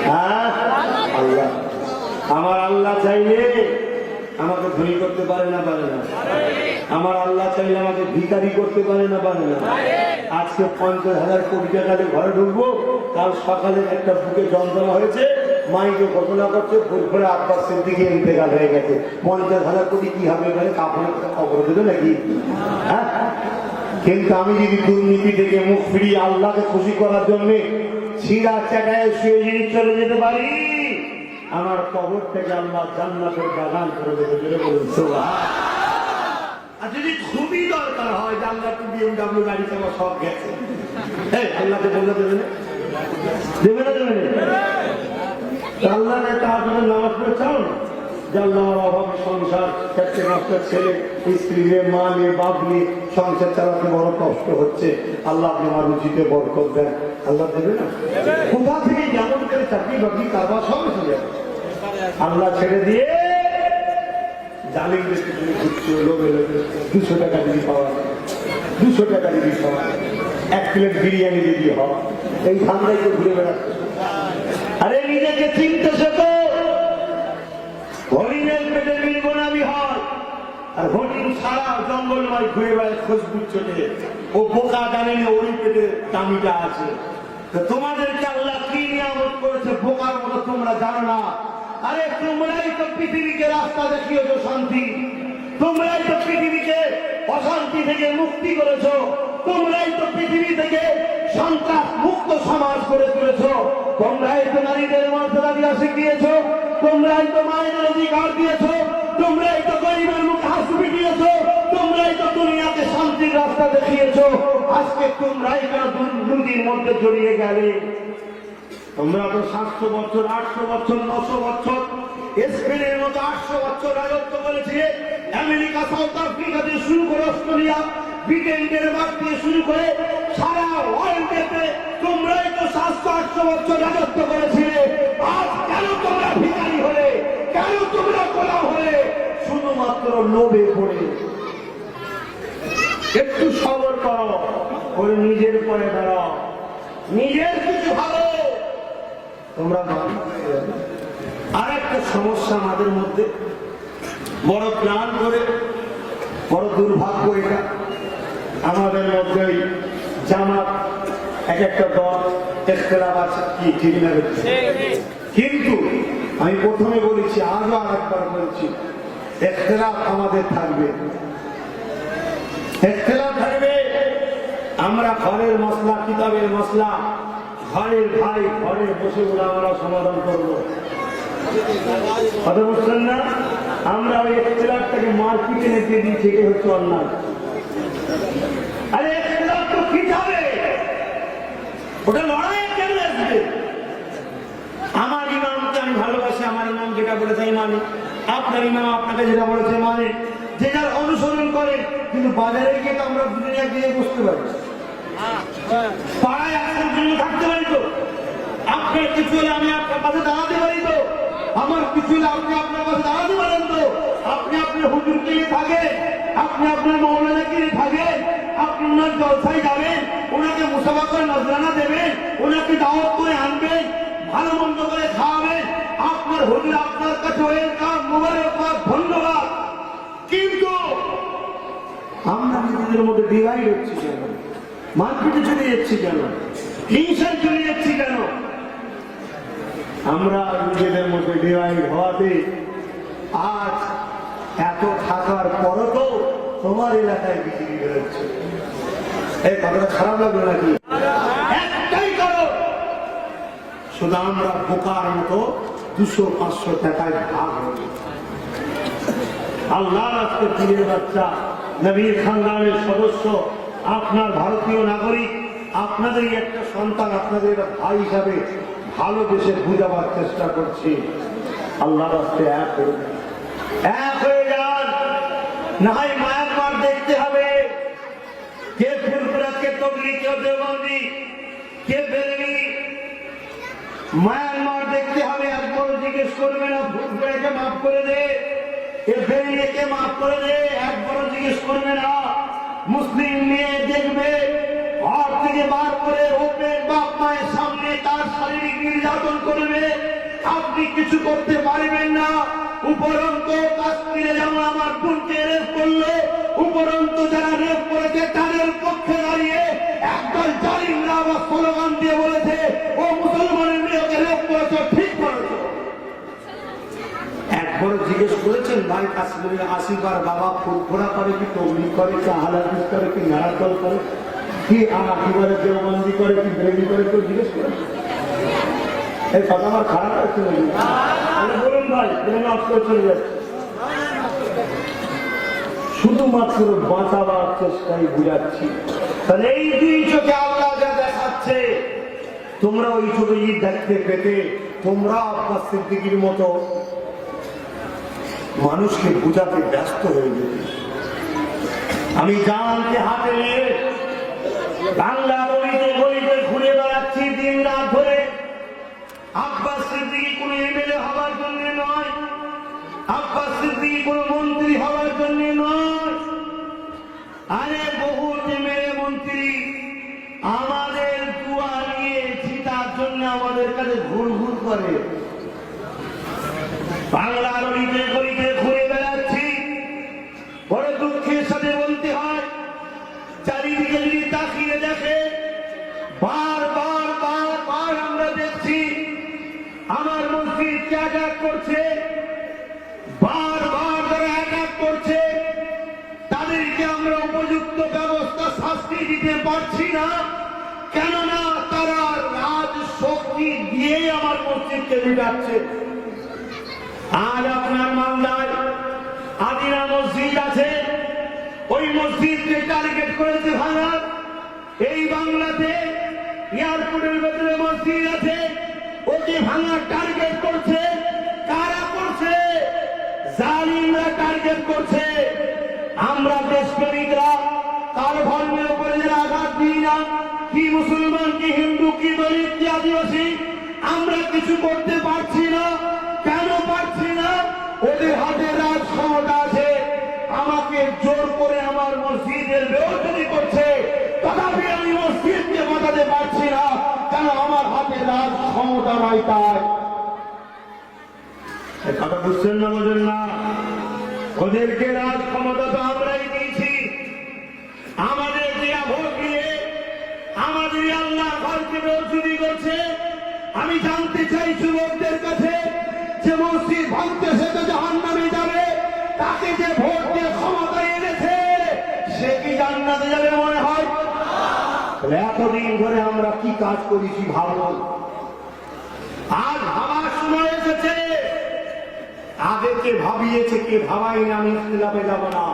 হ্যাঁ আল্লাহ। আমার আল্লাহ চাইলে আমাকে ধনী করতে পারে না, পারে না? আমার আল্লাহ চাইলে আমাকে ভিখারি করতে পারে না, পারে না? আজকে 50,000 কোটি টাকা দিয়ে ঘরে ঢুকবো, কাল সকালে একটা বুকে যন্ত্রণা হয়েছে, মাইকে ঘোষণা করছে ফুরফুরে আব্বাসের দিকে ইন্তেকাল হয়ে গেছে। 50,000 কোটি কি হবে? মানে কাপড়ের খবর দেবে নাকি? হ্যাঁ, কিন্তু আমি যদি দুর্নীতি থেকে মুখ ফিরিয়ে আল্লাহকে খুশি করার জন্য ছিঁড়া চাকায় শুয়ে যদি চলে যেতে পারি, আমার কবর থেকে আল্লাহ জান্নাতের বাগান করে দেবে। বলুন সুবহানাল্লাহ। আর যদি খুবই দরকার হয় যে আল্লাহ BMW গাড়ি চালা সব গেছে, আল্লাহকে বলে দেবে না? দেবে না? দেবে না? আল্লাহ তার জন্য নামাজ পড়ে চাও না যে আল্লাহ আমার অভাবী সংসার, 4-5টা ছেলে, স্ত্রী নিয়ে, মা নিয়ে, বাপ নিয়ে সংসার চালাতে বড় কষ্ট হচ্ছে, আল্লাহ আপনি আমার রুচিতে বরকত দেন। আল্লাহ দেবে না? কোথা থেকে যেমন করে চাকরি বাকরি কারবার সব এসে যাবে। আল্লাহ ছেড়ে দিয়ে জালিমদের তুমি ঘুরছো, লোভে লোভে 200 টাকা যদি পাওয়া যায়, 200 টাকা যদি পাওয়া, 1 প্লেট বিরিয়ানি যদি হয়, এই ঠান্ডায় তো ঘুরে বেড়াচ্ছে। আরে নিজেকে চিনতে শেখো। হরিণের পেটে নির্গোনামি হয়, আর হরিণ সারা জঙ্গলময় ঘুরে বেড়ায় খুশবু চলে, ও বোকা জানেনি ওর পেটে দামিটা আছে। তোমাদেরকে আল্লাহ কি নিয়ামত করেছে বোকার মতো তোমরা জানো না। আরে তোমরাই তো পৃথিবীকে রাস্তা দেখিয়েছো শান্তি, তোমরাই তো পৃথিবীকে অশান্তি থেকে মুক্তি করেছো, তোমরাই তো পৃথিবী থেকে সন্ত্রাস মুক্ত সমাজ করে তুলেছো, তোমরাই তো নারীদের মর্যাদা দিয়া শিখিয়েছো, তোমরাই তো মায়ের অধিকার দিয়েছো, তোমরাই তো গরিবের মুখে হাসি দিয়েছো, তোমরাই তো দুনিয়াকে শান্তির রাস্তা দেখিয়েছো। আজকে তোমরাই কেন দুর্নীতির মধ্যে জড়িয়ে গেলে? তোমরা তো 700 বছর, 800 বছর, 900 বছর, স্পেনের মতো 800 বছর রাজত্ব করেছে। আমেরিকা, সাউথ আফ্রিকা দিয়ে শুরু করে অস্ট্রেলিয়া, ব্রিটেন, ডেনমার্ক দিয়ে শুরু করে সারা ওয়ার্ল্ডে তোমরাই তো 700-800 বছর রাজত্ব করেছিলে। আজ কেন তোমরা ভিখারি হলে? কেন তোমরা গোলাম হলে? শুধুমাত্র লোভে পড়ে। একটু সবর করো, ওর নিজের পরে দাঁড়াও, নিজের কিছু ভালো তোমরা মান। আর একটা সমস্যা আমাদের মধ্যে, বড় প্ল্যান করে, বড় দুর্ভাগ্য এটা, আমাদের মধ্যে জামাত এক একটা দল ইখতিলাফ আছে, কি ঠিক না? কিন্তু আমি প্রথমে বলেছি, আজও আরেকবার বলছি, ইখতিলাফ আমাদের থাকবে, ইখতিলাফ থাকবে। আমরা ঘরের মশলা, কিতাবের মশলা, ঘরের ভাই ঘরে বসে বলে আমরা সমাধান করবো, কথা বুঝছেন না? আমরা ওই ইখতিলাফটাকে মারপিটে নিয়ে দিচ্ছি, এটাই হচ্ছে অন্যায়। আরে ইখতিলাফ তো কিতাবে, ওটা লড়াই কেন আসবে? আমার ইমামকে আমি ভালোবাসি, আমার ইমাম যেটা বলেছে আমি মানি, আপনার ইমাম আপনাকে যেটা বলেছে মানে, যে যার অনুসরণ করে। কিন্তু বাজারে গিয়ে তো আমরা দুনিয়া গিয়ে বসতে পারি, পাড়ায় আপনার জন্য থাকতে পারি তো, আপনার কিছু হলে আমি আপনার পাশে দাঁড়াতে পারি তো, আমার কিছু হলে আপনি আপনার পাশে দাঁড়াতে পারেন তো। আপনি আপনার হুজুরকে নিয়ে থাকেন, আপনি আপনার মৌলানাকে নিয়ে থাকেন, আপনি ওনার জলসায় যাবেন, ওনাকে মুসাফা করে নজরানা দেবেন, ওনাকে দাওয়াত করে আনবেন, ভালো মন্দ করে খাওয়াবেন, আপনার হুজুর আপনার কাছে ওয়েলকাম, মোবারকবাদ, ধন্যবাদ। কিন্তু আমরা নিজেদের মধ্যে ডিভাইড হচ্ছি কেন? মারপিটে চলে যাচ্ছি কেন? হিংসায় চলে যাচ্ছি কেন? আমরা নিজেদের মধ্যে ডিভাইড হওয়াতে আজ এত থাকার পরও তো তোমার এলাকায় বিক্রি বেরোচ্ছে। এই কথাটা খারাপ লাগলো নাকি? একটাই কারণ, শুধু আমরা বোকার মতো 200-500 টাকায় ভাগ হই। আল্লাহ আজকে পীরের বাচ্চা, নবীর খানদানের সদস্য, আপনার ভারতীয় নাগরিক, আপনাদেরই একটা সন্তান, আপনাদের ভাই হিসাবে ভালোবেসে বুঝাবার চেষ্টা করছি। আল্লাহ রাস্তে এক হয়ে যান। না হয় মায়ানমার দেখতে হবে, কে ফুলপুরা, কে তবলি, কে দেওবন্দি, কে বেরেলি। মায়ানমার দেখতে হবে, একবার জিজ্ঞেস করবে না ফুলপুরাকে মাফ করে দে, এ বেরেলিকে মাফ করে দে, একবার জিজ্ঞেস করবে না। মুসলিম মেয়ে দেখবে, ঘর থেকে বার করে ওপেন বাপ মায়ের সামনে তার শারীরিক নির্যাতন করবে, আপনি কিছু করতে পারবেন না। উপরন্ত কাশ্মীরে যেমন আমার বোনকে রেপ করলো, উপরন্ত যারা রেপ করেছে তাদের পক্ষে দাঁড়িয়ে একদল জালিমরা আবার স্লোগান দিয়ে বলেছে, ও মুসলমানের মেয়েকে রেপ করেছ, ঠিক করেছ। একবার জিজ্ঞেস করেছেন ভাই কাশ্মীরের 80 বার বাবা ফুরফুরা করে কি, তবলিগ করে কি, আহলাদিস করে কি, নারাতল করে কি, কি বলে দেওবন্দি করে কি, বেরেলি করে, কেউ জিজ্ঞেস করেছে? এই কথা আমার খারাপ লাগছে নাকি? বলুন ভাই, নষ্ট করে চলে যাচ্ছে। শুধুমাত্র বাঁচাবার চেষ্টাই বুঝাচ্ছি। তাহলে এই দুই চোখে আল্লাহ যা দেখাচ্ছে, তোমরা ওই চোখে ঈদ দেখতে পেতে তোমরা আব্বাস সিদ্দিকীর মতো মানুষকে বুঝাতে ব্যস্ত হয়ে যেতে। আমি জানকে হাতে নিয়ে বাংলা গলিতে গলিতে ঘুরে বেড়াচ্ছি দিন রাত ধরে। আব্বাস সিদ্দিকী কোন এমএলএ হওয়ার জন্য নয়, আব্বাস সিদ্দিকী কোন মন্ত্রী হওয়ার জন্য নয়। আরে বহু এমএলএ মন্ত্রী আমাদের দুয়া নিয়ে জিতার জন্য আমাদের কাছে ঘুরঘুর করে। বাংলা গলিতে গলিতে ঘুরে বেড়াচ্ছি, বড় দুঃখের সাথে বলতে হয়, চারিদিকে যদি তাকিয়ে দেখে বারবার বারবার আমরা দেখছি আমার মসজিদকে অ্যাটাক করছে, বারবার যারা অ্যাটাক করছে তাদেরকে আমরা উপযুক্ত ব্যবস্থা শাস্তি দিতে পারছি না, কেননা তারা রাজ শক্তি দিয়েই আমার মসজিদকে মিটাচ্ছে। আজ আপনার মালদায় আদিনা মসজিদ আছে, ওই মসজিদকে টার্গেট করেছে ভাঙা। এই বাংলাতে এয়ারপোর্টের ভেতরে মসজিদ আছে, ওকে ভাঙার টার্গেট করছে। কারা করছে? জালিমরা টার্গেট করছে। আমরা দেশপ্রেমিকরা তার ধর্মের উপরে যারা আঘাত দিই না, কি মুসলমান, কি হিন্দু, কি দলিত, কি আদিবাসী, আমরা কিছু করতে পারছি না। কেন পারছি না? ওদের হাতে রাজ ক্ষমতা আছে, আমাকে জোর করে আমার মসজিদের বেওয়ারি করছে, তথাপি আমি মসজিদকে বাঁচাতে পারছি না, কেন আমার হাতে রাজ ক্ষমতা নাই। তাই কথা বুঝছেন না, বোঝেন না? ওদেরকে রাজ ক্ষমতা তো আমরাই দিয়েছি। আমাদের দেয়া ভোট দিয়ে আমাদের আল্লাহ ঘরকে বেওয়ারি করছে। আমি জানতে চাই যুবকদের কাছে, যে মসজিদ ভাঙতে সে তো জাহান্নামে যাবে, তাকে যে ভোট দিয়ে ক্ষমতা এনেছে সে কি জান্নাতে যাবে মনে হয়? এতদিন ধরে আমরা কি কাজ করেছি ভাবো। আজ ভাবার সময় এসেছে। আগে কে ভাবিয়েছে কে ভাবাইনি আমি ইখতিলাফে যাব না,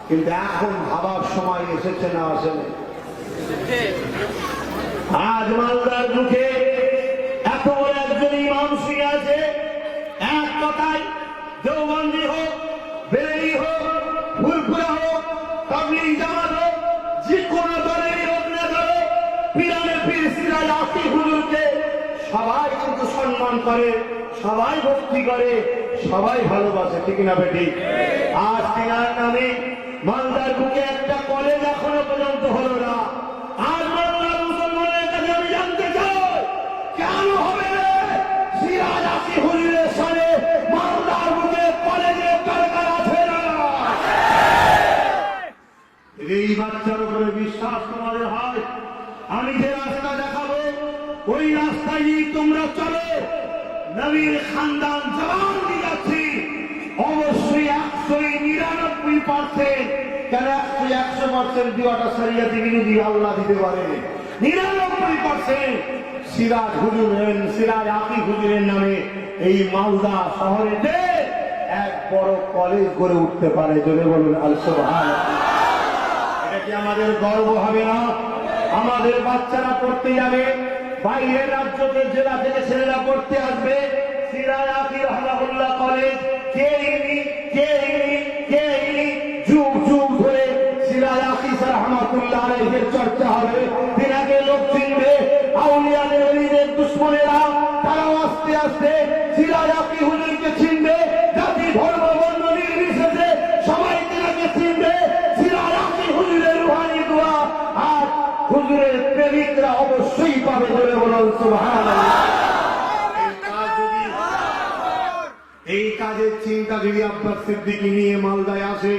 কিন্তু এখন ভাবার সময় এসেছে না আসলে? আজ মালদার মুখে এত বড় একজন ইমাম শুয়ে আছে, এক কথায় দেওবন্দি হোক, বেরেলি হোক, ফুলপুরা হোক, তাবলীগ জামাত হোক, যে কোনো দলেরই হোক না কেন, পীরানে পীর সিরাজ আকি হুজুরকে সবাই কিন্তু সম্মান করে, সবাই ভক্তি করে, সবাই ভালোবাসে, ঠিক না বেটি? আজ তেনার নামে মালদার বুকে একটা কলেজ এখনো পর্যন্ত হলো না। আর মালদার মুসলমানের কাছে আমি জানতে চাই, কেন হবে সিরাজ আকি হুজুরের সামনে মালদার বুকে কলেজের দরকার আছে না? এই বাচ্চার উপরে বিশ্বাস তোমাদের হয়? আমি যে রাস্তা দেখাবো ওই রাস্তায় তোমরা চলো। নবীর খানদান জবান দিয়ে যাচ্ছি, অবশ্যই 199%, কেন 100% দেওয়াটা শরীয়তে বিরোধী, আল্লাহ দিতে পারে 99%। সিরাজ আকি হুজুরের নামে এই মালদা শহরেতে এক বড় কলেজ গড়ে উঠতে পারে। জোরে বলুন আল্লাহু সুবহানাহু। এটা কি আমাদের গর্ব হবে না? আমাদের বাচ্চারা পড়তে যাবে, বাইরের রাজ্যকে জেলা থেকে ছেলেরা পড়তে আসবে। সিরাজ আকি রাহমাহুল্লাহ কলেজ, যুগ যুগ ধরে সিরাজ আকি রাহমাতুল্লাহ আলাইহির চর্চা হবে। দিনাকে লোক চিনবে, আউলিয়াদের ওলিদের দুশমনেরা তারাও আস্তে আস্তে সিরাজ আকি হুজুরকে চিনবে। জাতি ধর্ম বর্ণ নির্বিশেষে সবাই দিনাকে চিনবে। সিরাজ আকি হুজুরের রুহানি দোয়া আর হুজুরের প্রেমিকরা অবশ্যই পাবে। বলে বলুন সুবহানাল্লাহ। এই কাজের চিন্তা যদি আব্বাস সিদ্দিকী নিয়ে মালদায় আসে,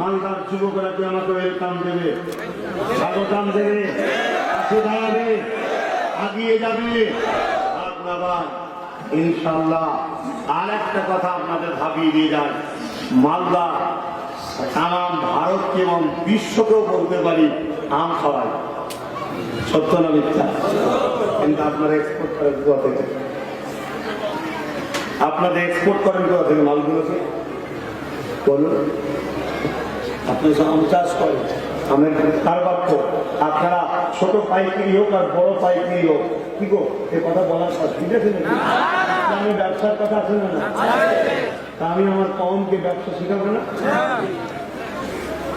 মালদার যুবকরা কি আমাকে ওয়েলকাম দেবে, স্বাগতম দেবে, পাশে দাঁড়াবে, আগিয়ে যাবে? আপনারা ইনশাআল্লাহ। আর একটা কথা আপনাদের ভাবিয়ে দিয়ে যান, মালদা তাম ভারতকে এবং বিশ্বকেও বলতে পারি আম খাওয়াই। সত্য না মিথ্যা? কিন্তু আপনারা এক্সপোর্ট করেন কোথা থেকে? আপনাদের এক্সপোর্ট করেন কোথা থেকে মালগুলোকে? বলুন। আপনি আম চাষ করেন, আমের কারবার তো আপনারা ছোট পাইকারি হোক আর বড় পাইকারি হোক, কি গো এ কথা বলার সাথে ঠিক আছে নাকি? আমি ব্যবসার কথা আছে না? তা আমি আমার কমকে ব্যবসা শেখাবো না?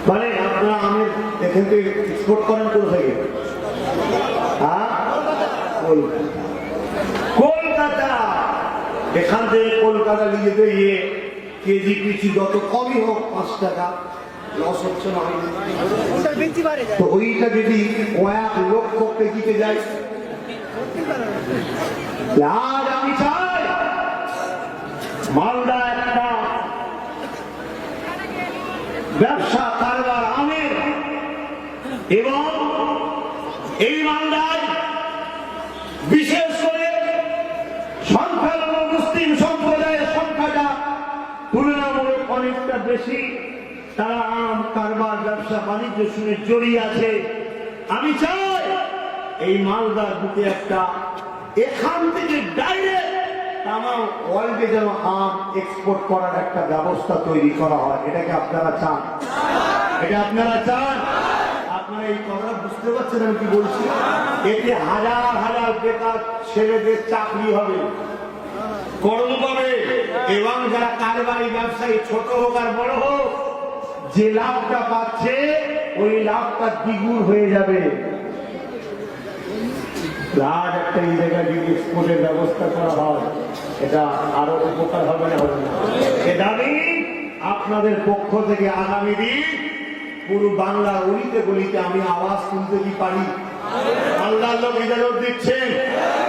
মানে আপনারা আমের এখান থেকে এক্সপোর্ট করেন কোথা থেকে? হ্যাঁ, কলকাতা। এখান থেকে কলকাতা নিয়ে যেতে গিয়ে কেজি পিছু যত কমই হোক 5 টাকা লস হচ্ছে না? তো ওইটা যদি কয়েক লক্ষ কেজিতে যায়, আজ আমি চাই মালদা একটা ব্যবসা কারবার আমের, এবং এই মালদায় বিশেষ করে সংখ্যালঘু মুসলিম সম্প্রদায়ের সংখ্যাটা তুলনামূলক অনেকটা বেশি। তারা আম কারবার ব্যবসা বাণিজ্যের সঙ্গে জড়িয়ে আছে। আমি চাই এই মালদার বুকে একটা এখান থেকে ডাইরেক্ট তামাম ওয়ার্ল্ডে যেন আম এক্সপোর্ট করার একটা ব্যবস্থা তৈরি করা হয়। এটাকে আপনারা চান? এটা আপনারা চান? আপনারা এই কথা বুঝতে পারছেন আমি কি বলছি? এতে হাজার হাজার বেকার ছেলেদের চাকরি হবে, কর্ম পাবে, এবং যারা কারবারি ব্যবসায়ী ছোট হোক আর বড় হোক, যে লাভটা পাচ্ছে ওই লাভটা দ্বিগুণ হয়ে যাবে। আজ একটা এই জায়গায় যদি এক্সপোর্টের ব্যবস্থা করা হয়, এটা আরো উপকার হবে না? হবে না? এটা আমি আপনাদের পক্ষ থেকে আগামী দিন পুরো বাংলার অলিতে গলিতে আমি আওয়াজ তুলতে কি পারি? আল্লাহর লোক ইজাজত দিচ্ছেন,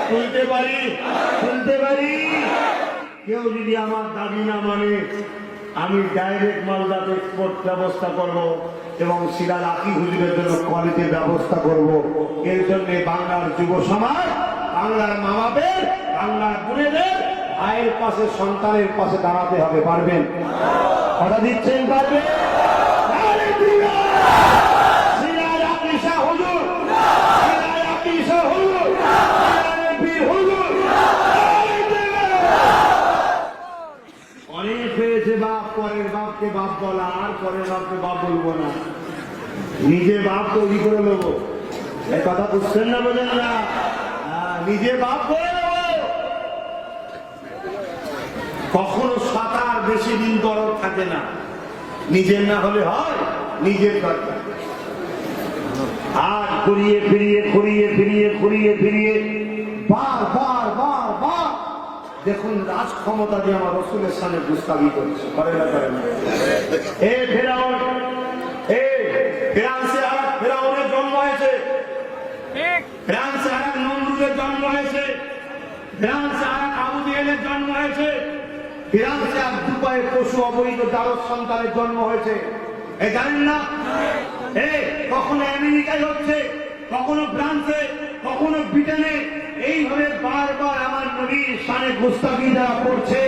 তুলতে পারি, তুলতে পারি। কেউ যদি আমার দাবি না মানে, আমি ডাইরেক্ট মালদাতে এক্সপোর্ট ব্যবস্থা করব এবং সিরাজ আকি হুজুরের জন্য কলেজের ব্যবস্থা করব। এর জন্য বাংলার যুব সমাজ, বাংলার মা বাপের, বাংলার বোনেদের ভাইয়ের পাশে, সন্তানের পাশে দাঁড়াতে হবে। পারবেন? কথা দিচ্ছেন পারবেন? সিরাজ আকি শাহ হুজুর, সিরাজ আকি শাহ হুজুর, পীর হুজুর। অনেক হয়েছে বাপ, পরের বাপকে বাপ বলা, আর পরের বাপকে বাপ বলবো না, নিজে বাপ তৈরি করে নেবো। এই কথা বুঝছেন না? বোঝেন না? নিজে বাপ করে নেব। কখনো সাঁতার বেশি দিন দরদ থাকে না, নিজের না হলে হয়, নিজের দরকার। আর ঘুরিয়ে ফিরিয়ে ঘুরিয়ে ফিরিয়ে ঘুরিয়ে ফিরিয়ে বার বার বার বার দেখুন রাজ ক্ষমতা দিয়ে আমার রসুলের সামনে গুস্তাগি করছে, করে না করে না? এ ফেরাউন, এ ফ্রান্সে আর ফেরাউনের জন্ম হয়েছে, ফ্রান্সে আর নমরুদের জন্ম হয়েছে, ফ্রান্সে আর আবু জেহেলের জন্ম হয়েছে, ফ্রান্সে আর দুবাইয়ে পশু অবৈধ দ্বারস সন্তানের জন্ম হয়েছে। এ জানেন না? এ কখনো আমেরিকায় হচ্ছে, কখনো ফ্রান্সে, কখনো ব্রিটেনে। এইভাবে বারবার আমার নবীর শানে গুস্তাখি যারা করছে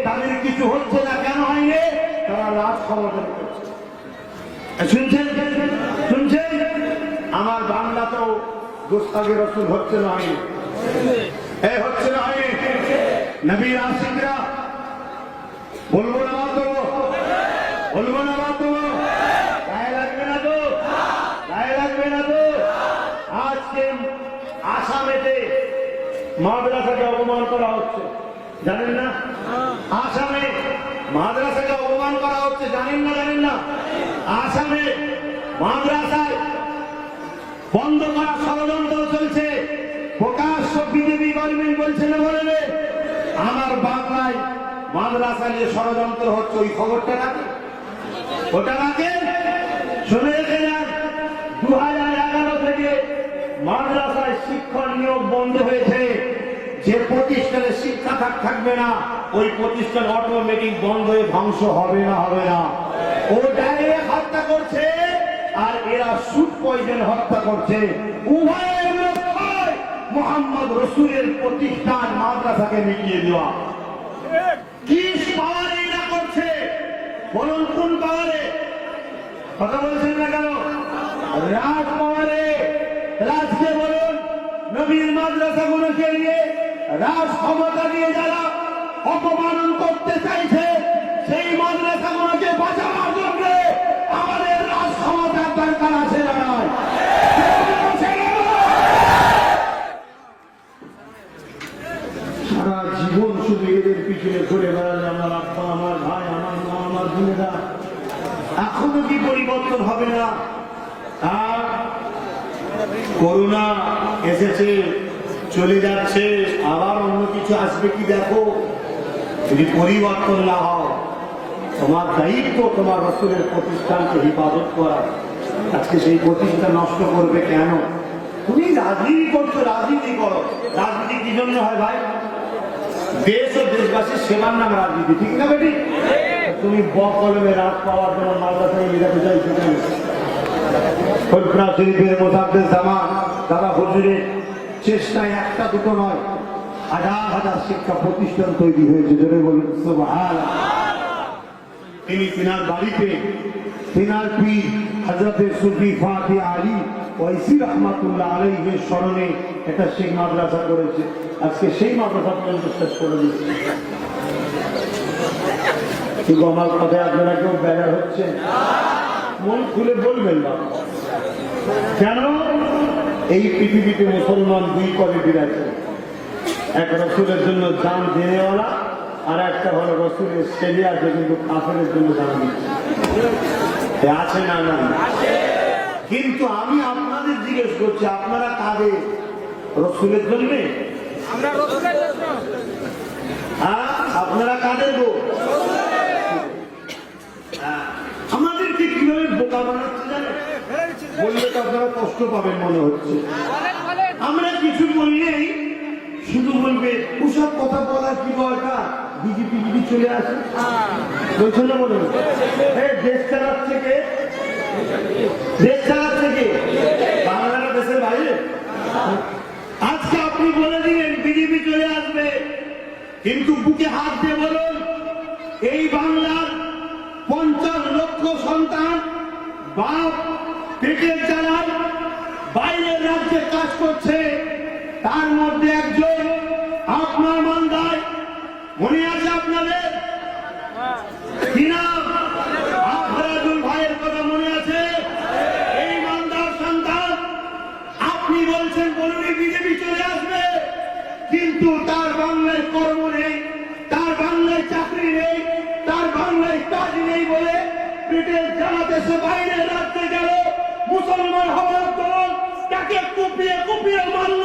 তাদের কিছু হচ্ছে না। কেন হয়নি? তারা রাজ ক্ষমতা করছে। শুনছেন শুনছেন? আমার বাংলাতেও গুস্তাখি রসুল হচ্ছে না, হয়নি? হচ্ছে না, হয়নি? নবীর আশিকরা বলবো না তো, বলবো না তো, গায়ে লাগবে না তো, গায়ে লাগবে না তো? আজকে আসামেতে মাদ্রাসাকে অপমান করা হচ্ছে, জানেন না? আসামে মাদ্রাসাকে অপমান করা হচ্ছে, জানেন না? জানেন না? আসামে মাদ্রাসায় বন্ধ করা ষড়যন্ত্র চলছে, প্রকাশ্য বিজেপি গভর্নমেন্ট বলছে না, বলবে আমার বাংলায় মাদ্রাসা নিয়ে ষড়যন্ত্র হচ্ছে। ওই খবরটা রাখে, ওটা রাখে, শুনে রেখে যান। 2011 থেকে মাদ্রাসায় শিক্ষক নিয়োগ বন্ধ হয়েছে। যে প্রতিষ্ঠানে শিক্ষা থাকবে না ওই প্রতিষ্ঠান অটোমেটিক বন্ধ হয়ে ধ্বংস হবে না? হবে না? ও ডাইরেক্ট হত্যা করছে আর এরা সুদ পয়জন হত্যা করছে। উভয়ের লক্ষ্য মোহাম্মদ রসুলের প্রতিষ্ঠান মাদ্রাসাকে মিটিয়ে দেওয়া। কি পাওয়ারে এরা করছে? বলুন কোন পাওয়ারে? কথা বলছেন না কেন? রাজ পাওয়ারে। রাজকে বলুন, নবীর মাদ্রাসাগুলোকে নিয়ে রাজ ক্ষমতা নিয়ে যারা অপমান করতে চাইছে সেই মাদ্রাসাগুলোকে বাঁচানোর জন্য আমাদের রাজ ক্ষমতার দরকার আছে না নয়? সারা জীবন শুধু এদের পিছনে ঘুরে বেড়ালে আমার আব্বা, আমার ভাই, আমার মা, আমার বোনেরা, এখনো কি পরিবর্তন হবে না? আর করোনা এসেছে, চলে যাচ্ছে, আবার অন্য কিছু আসবে কি দেখো। যদি পরিবর্তন না হয়, তোমার দায়িত্ব তোমার রসুলের প্রতিষ্ঠানকে হিফাজত করা। আজকে সেই প্রতিষ্ঠান নষ্ট করবে কেন? তুমি রাজনীতি করছো, রাজনীতি করো। রাজনীতি কি জন্য হয় ভাই? দেশ ও দেশবাসীর সেবার নাম রাজনীতি, ঠিক না বেটি? তুমি বকলমে রাত পাওয়ার জন্য মাদ্রাসায় মেজাতে চাইছো কেন? শরীফের মোসাদ্দেদ জামান দাদা হুজুরের চেষ্টায় একটা দুটো নয়, হাজার হাজার শিক্ষা প্রতিষ্ঠান তৈরি হয়েছে। জোরে বলুন সুবহানাল্লাহ। তিনি তিনার বাড়িতে তিনার পীর হযরতে সুফি ফাতি আলী ওয়াইসি রহমাতুল্লাহ আলাইহির স্মরণে একটা শেখ মাদ্রাসা করেছে। আজকে সেই মাদ্রাসা পর্যন্ত শেষ করে দিচ্ছে। কিন্তু আমার কথায় আপনারা কেউ বেজার হচ্ছে? মন খুলে বলবেন না। কেন? এই পৃথিবীতে মুসলমান দুই কোয়ালিটির আছে, এক রসুলের জন্য জান দেওয়ালা, আর একটা হলো রসুলের ছেলে আছে কিন্তু কাফেরের জন্য জান দিচ্ছে। আছে না? না। কিন্তু আমি আপনাদের জিজ্ঞেস করছি, আপনারা কাদের? রসুলের জন্য? আপনারা কাদের গো? আমাদেরকে কিভাবে বোকা বানাচ্ছে জানেন? বললে তো আপনারা কষ্ট পাবেন মনে হচ্ছে। আমরা কিছু বললেই শুধু বলবে ওসব কথা বলার কি দরকার, বিজেপি যদি চলে আসে। বলছেন না? বলুন, দেশ চালাচ্ছে কে? দেশ চালাচ্ছে কে? বাংলাটা দেশের বাইরে। আজকে আপনি বলে দিলেন বিজেপি চলে আসবে, কিন্তু বুকে হাত দিয়ে বলুন এই বাংলার 50 লক্ষ সন্তান বাপ পেটের জ্বালায় বাইরের রাজ্যে কাজ করছে, তার মধ্যে একজন আপনার মান্দায়, মনে আছে আপনাদের কি নাম? আফরাজুল ভাইয়ের কথা মনে আছে? এই মান্দার সন্তান। আপনি বলছেন বলুন বিজেপি চলে আসবে, কিন্তু তার বাংলায় কর্ম নেই, তার বাংলায় চাকরি নেই, তার বাংলায় কাজ নেই বলে পেটের জ্বালাতে সে বাইরের রাজ্যে গেল। মুসলমান হওয়ার দল তাকে কুপিয়ে কুপিয়ে মারল।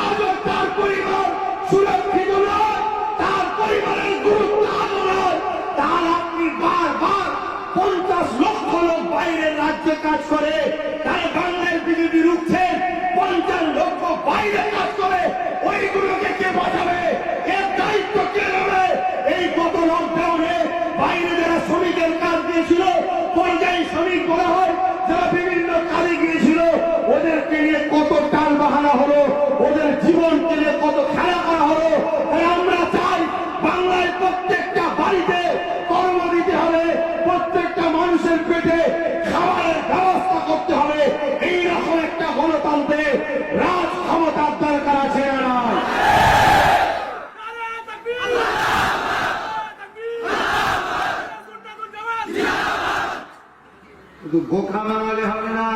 আজও তার পরিবার সুরক্ষিত নয়, তার 50 লক্ষ লোক বাইরের রাজ্যে কাজ করে, তারা বাংলায় বিজেপি রুখছে। 50 লক্ষ বাইরে কাজ করে, ওইগুলোকে কে বাঁচাবে? এর দায়িত্ব কে নেবে? এই গত লকডাউনে বাইরে যারা শ্রমিকের কাজ দিয়েছিল, পর্যায়ী শ্রমিক বলা হয়, যারা বিভিন্ন কাজে গিয়েছিল, ওদেরকে নিয়ে কত টাল বাহানা হলো, ওদের জীবনকে নিয়ে কত খেলা করা হলো। তাই আমরা চাই বাংলায় প্রত্যেকটা বাড়িতে কর্ম দিতে হবে, প্রত্যেকটা মানুষের পেটে খাবারের ব্যবস্থা করতে হবে। এইরকম একটা গণতন্ত্রে রাজ ক্ষমতার দরকার আছে না নয়? শুধু বোকা বানালে হবে না,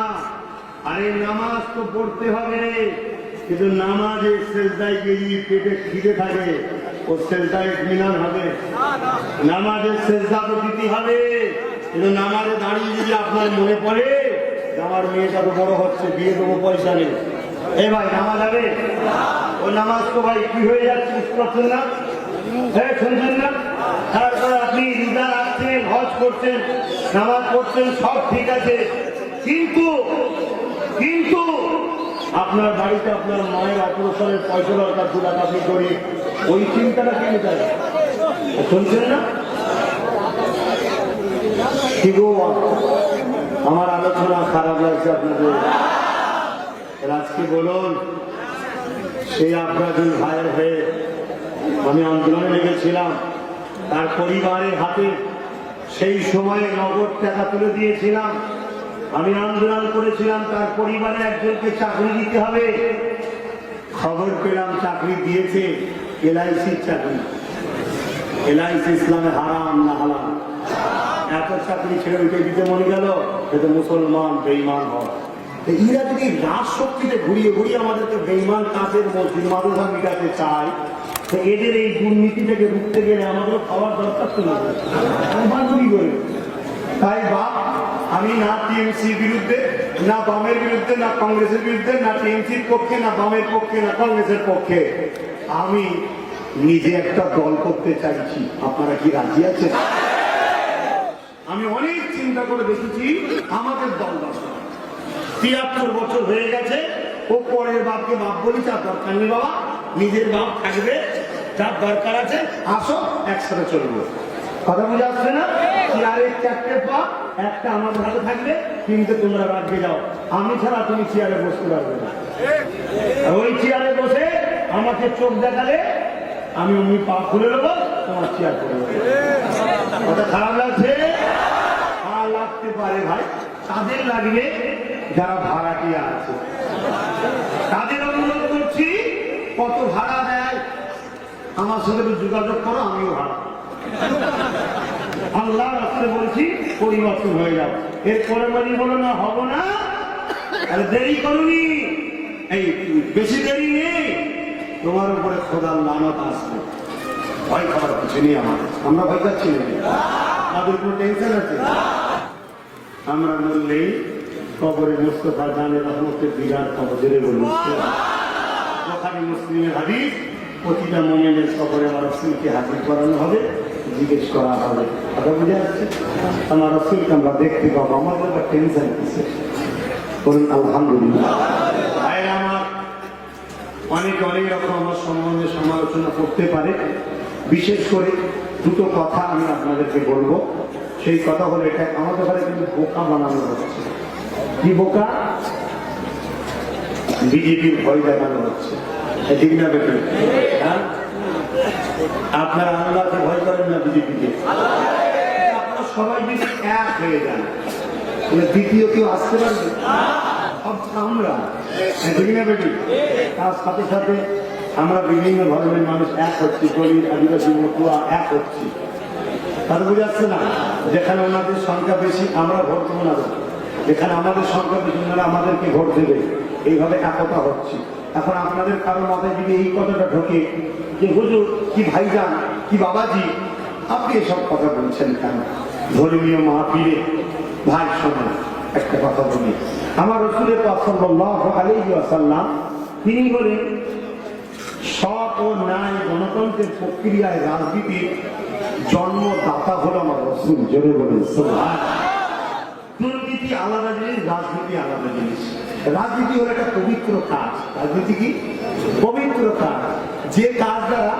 আরে নামাজ তো পড়তে হবে, কিন্তু নামাজে সেজদায় গিয়ে পেটে খিদে থাকে, ও সেজদায় মিলান হবে। নামাজের সেজদা তো দিতে হবে, কিন্তু নামাজে দাঁড়িয়ে যদি আপনার মনে পড়ে আমার মেয়েটা তো বড় হচ্ছে, বিয়ে দেবো, পয়সা নেই, এ ভাই নামাজ হবে? ও নামাজ তো ভাই কি হয়ে যাচ্ছে বুঝতে পারছেন না? হ্যাঁ, শুনছেন না? তারপরে আপনি রোজা রাখছেন, হজ করছেন, নামাজ পড়ছেন, সব ঠিক আছে, কিন্তু কিন্তু আপনার বাড়িতে আপনার মায়ের অপারেশনের পয়সা দরকার, 2 লাখ আপনি করি, ওই চিন্তাটা কেন যায়? শুনছেন না? কি গো, আমার আলোচনা খারাপ লাগছে আপনাদের? আজকে বলুন, সেই আফগান ভাইয়ের হয়ে আমি আন্দোলনে লেগেছিলাম, তার পরিবারের হাতে সেই সময়ে নগদ টাকা তুলে দিয়েছিলাম। আমি আন্দোলন করেছিলাম তার পরিবারে একজনকে চাকরি দিতে হবে, খবর পেলাম চাকরি দিয়েছে, LICর চাকরি। LIC ইসলামে হারাম না হালাল? এত চাকরি ছেড়ে উঠে দিতে মনে গেল, এটা মুসলমান বেঈমান হয়। এরা যদি রাজ শক্তিতে ঘুরিয়ে ঘুরিয়ে আমাদেরকে বেঈমান কাজের মসজিদ মাদ্রাসা মিটাতে চায়, তো এদের এই দুর্নীতি থেকে রুখতে গেলে আমাদের খাওয়ার দরকার ছিল। তাই বাপ, আমি না টিএমসির বিরুদ্ধে, না বামের বিরুদ্ধে, না কংগ্রেসের বিরুদ্ধে, না টিএমসির পক্ষে, না বামের পক্ষে, না কংগ্রেসের পক্ষে। আমি নিজে একটা দল করতে চাইছি, আপনারা কি রাজি আছেন? আমি অনেক চিন্তা করে দেখেছি, আমাদের দল দরকার। 73 বছর হয়ে গেছে, ও পরের বাপকে বাপ বলি, তার দরকার নেই বাবা, নিজের বাপ থাকবে, যার দরকার আছে আসো একসাথে চলবো। কথা বুঝে আসছে না? চেয়ারের 4টে পা, একটা আমার ভালো থাকবে, 3টে তোমরা রাখবে যাও, আমি ছাড়া তুমি চেয়ারে বসতে পারবে না। ওই চেয়ারে বসে আমাকে চোখ দেখালে আমি অমনি পা খুলে নেবো, তোমার চেয়ার করে দেবো। কথা খারাপ লাগছে? আর লাগতে পারে ভাই, তাদের লাগবে যারা ভাড়াটিয়া আছে, তাদের অনুরোধ করছি, কত ভাড়া দেয় আমার সাথে যোগাযোগ করো, আমিও ভাড়া। আল্লাহ রাস্তায় বলছি, পরিবর্তন হয়ে যাও। এরপরে বলি বলো না, হবো না, আরে দেরি করুনি, এই বেশি দেরি নেই, তোমার উপরে খোদার লানত আসবে। ভয় খাবার কিছু নেই আমাদের, আমরা ভয় পাচ্ছি না, আমাদের কোনো টেনশন আছে? আমরা বললেই কবরে মুস্তফা জানে রহমতের বিরাট খবর জেনে বলুন। বুখারী মুসলিমের হাদিস, প্রতিটা মুমিনের কবরে আমার রাসূলকে হাজির করানো হবে, জিজ্ঞেস করা হবে। কথা বুঝে আসছে? আমার রাসূলকে আমরা দেখতে পাবো, আমাদের একটা টেনশন কিসে? বলুন আলহামদুলিল্লাহ। আমার অনেক অনেক রকম আমার সম্বন্ধে সমালোচনা করতে পারে, বিশেষ করে 2টো কথা আমি আপনাদেরকে বলবো। সেই কথা হলো, এটা আমাদের ঘরে কিন্তু বোকা বানানো হচ্ছে। কি বোকা? বিজেপির ভয় দেখানো হচ্ছে, ঠিক না বেটে? আপনারা আল্লাহকে ভয় করেন না, বিজেপিকে। আপনারা সবাই যদি এক হয়ে যান, দ্বিতীয় কেউ আসতে পারবে? আমরা, ঠিক না বেটি? তার সাথে সাথে আমরা বিভিন্ন ধরনের মানুষ এক হচ্ছি, দলিত, আদিবাসী, মতুয়া এক হচ্ছি। তাদের বুঝে আসছে না? যেখানে ওনাদের সংখ্যা বেশি আমরা ভোট দেবো না, যেখানে আমাদের সংখ্যা বেশি ওনারা আমাদেরকে ভোট দেবে, এইভাবে একতা হচ্ছি। এখন আপনাদের কারোর মাথায় যদি এই কথাটা ঢোকে যে হুজুর, কি ভাইজান, কি বাবাজি, আপনি এসব কথা বলছেন কেন? ধর্মীয় মাহফিলে ভাই শোনেন, একটা কথা বলি, আমার রাসূলের পাক সাল্লাল্লাহু আলাইহি ওয়াসাল্লাম তিনি বলেন, সৎ ও ন্যায় গণতন্ত্রের প্রক্রিয়ায় রাজনীতির জন্মদাতা হলো আমার রাসূল। জোরে বলুন সুবহানাল্লাহ। দুর্নীতি আলাদা জিনিস, রাজনীতি আলাদা জিনিস। রাজনীতি হলো একটা পবিত্র কাজ। রাজনীতি কি? পবিত্র কাজ, যে কাজ দ্বারা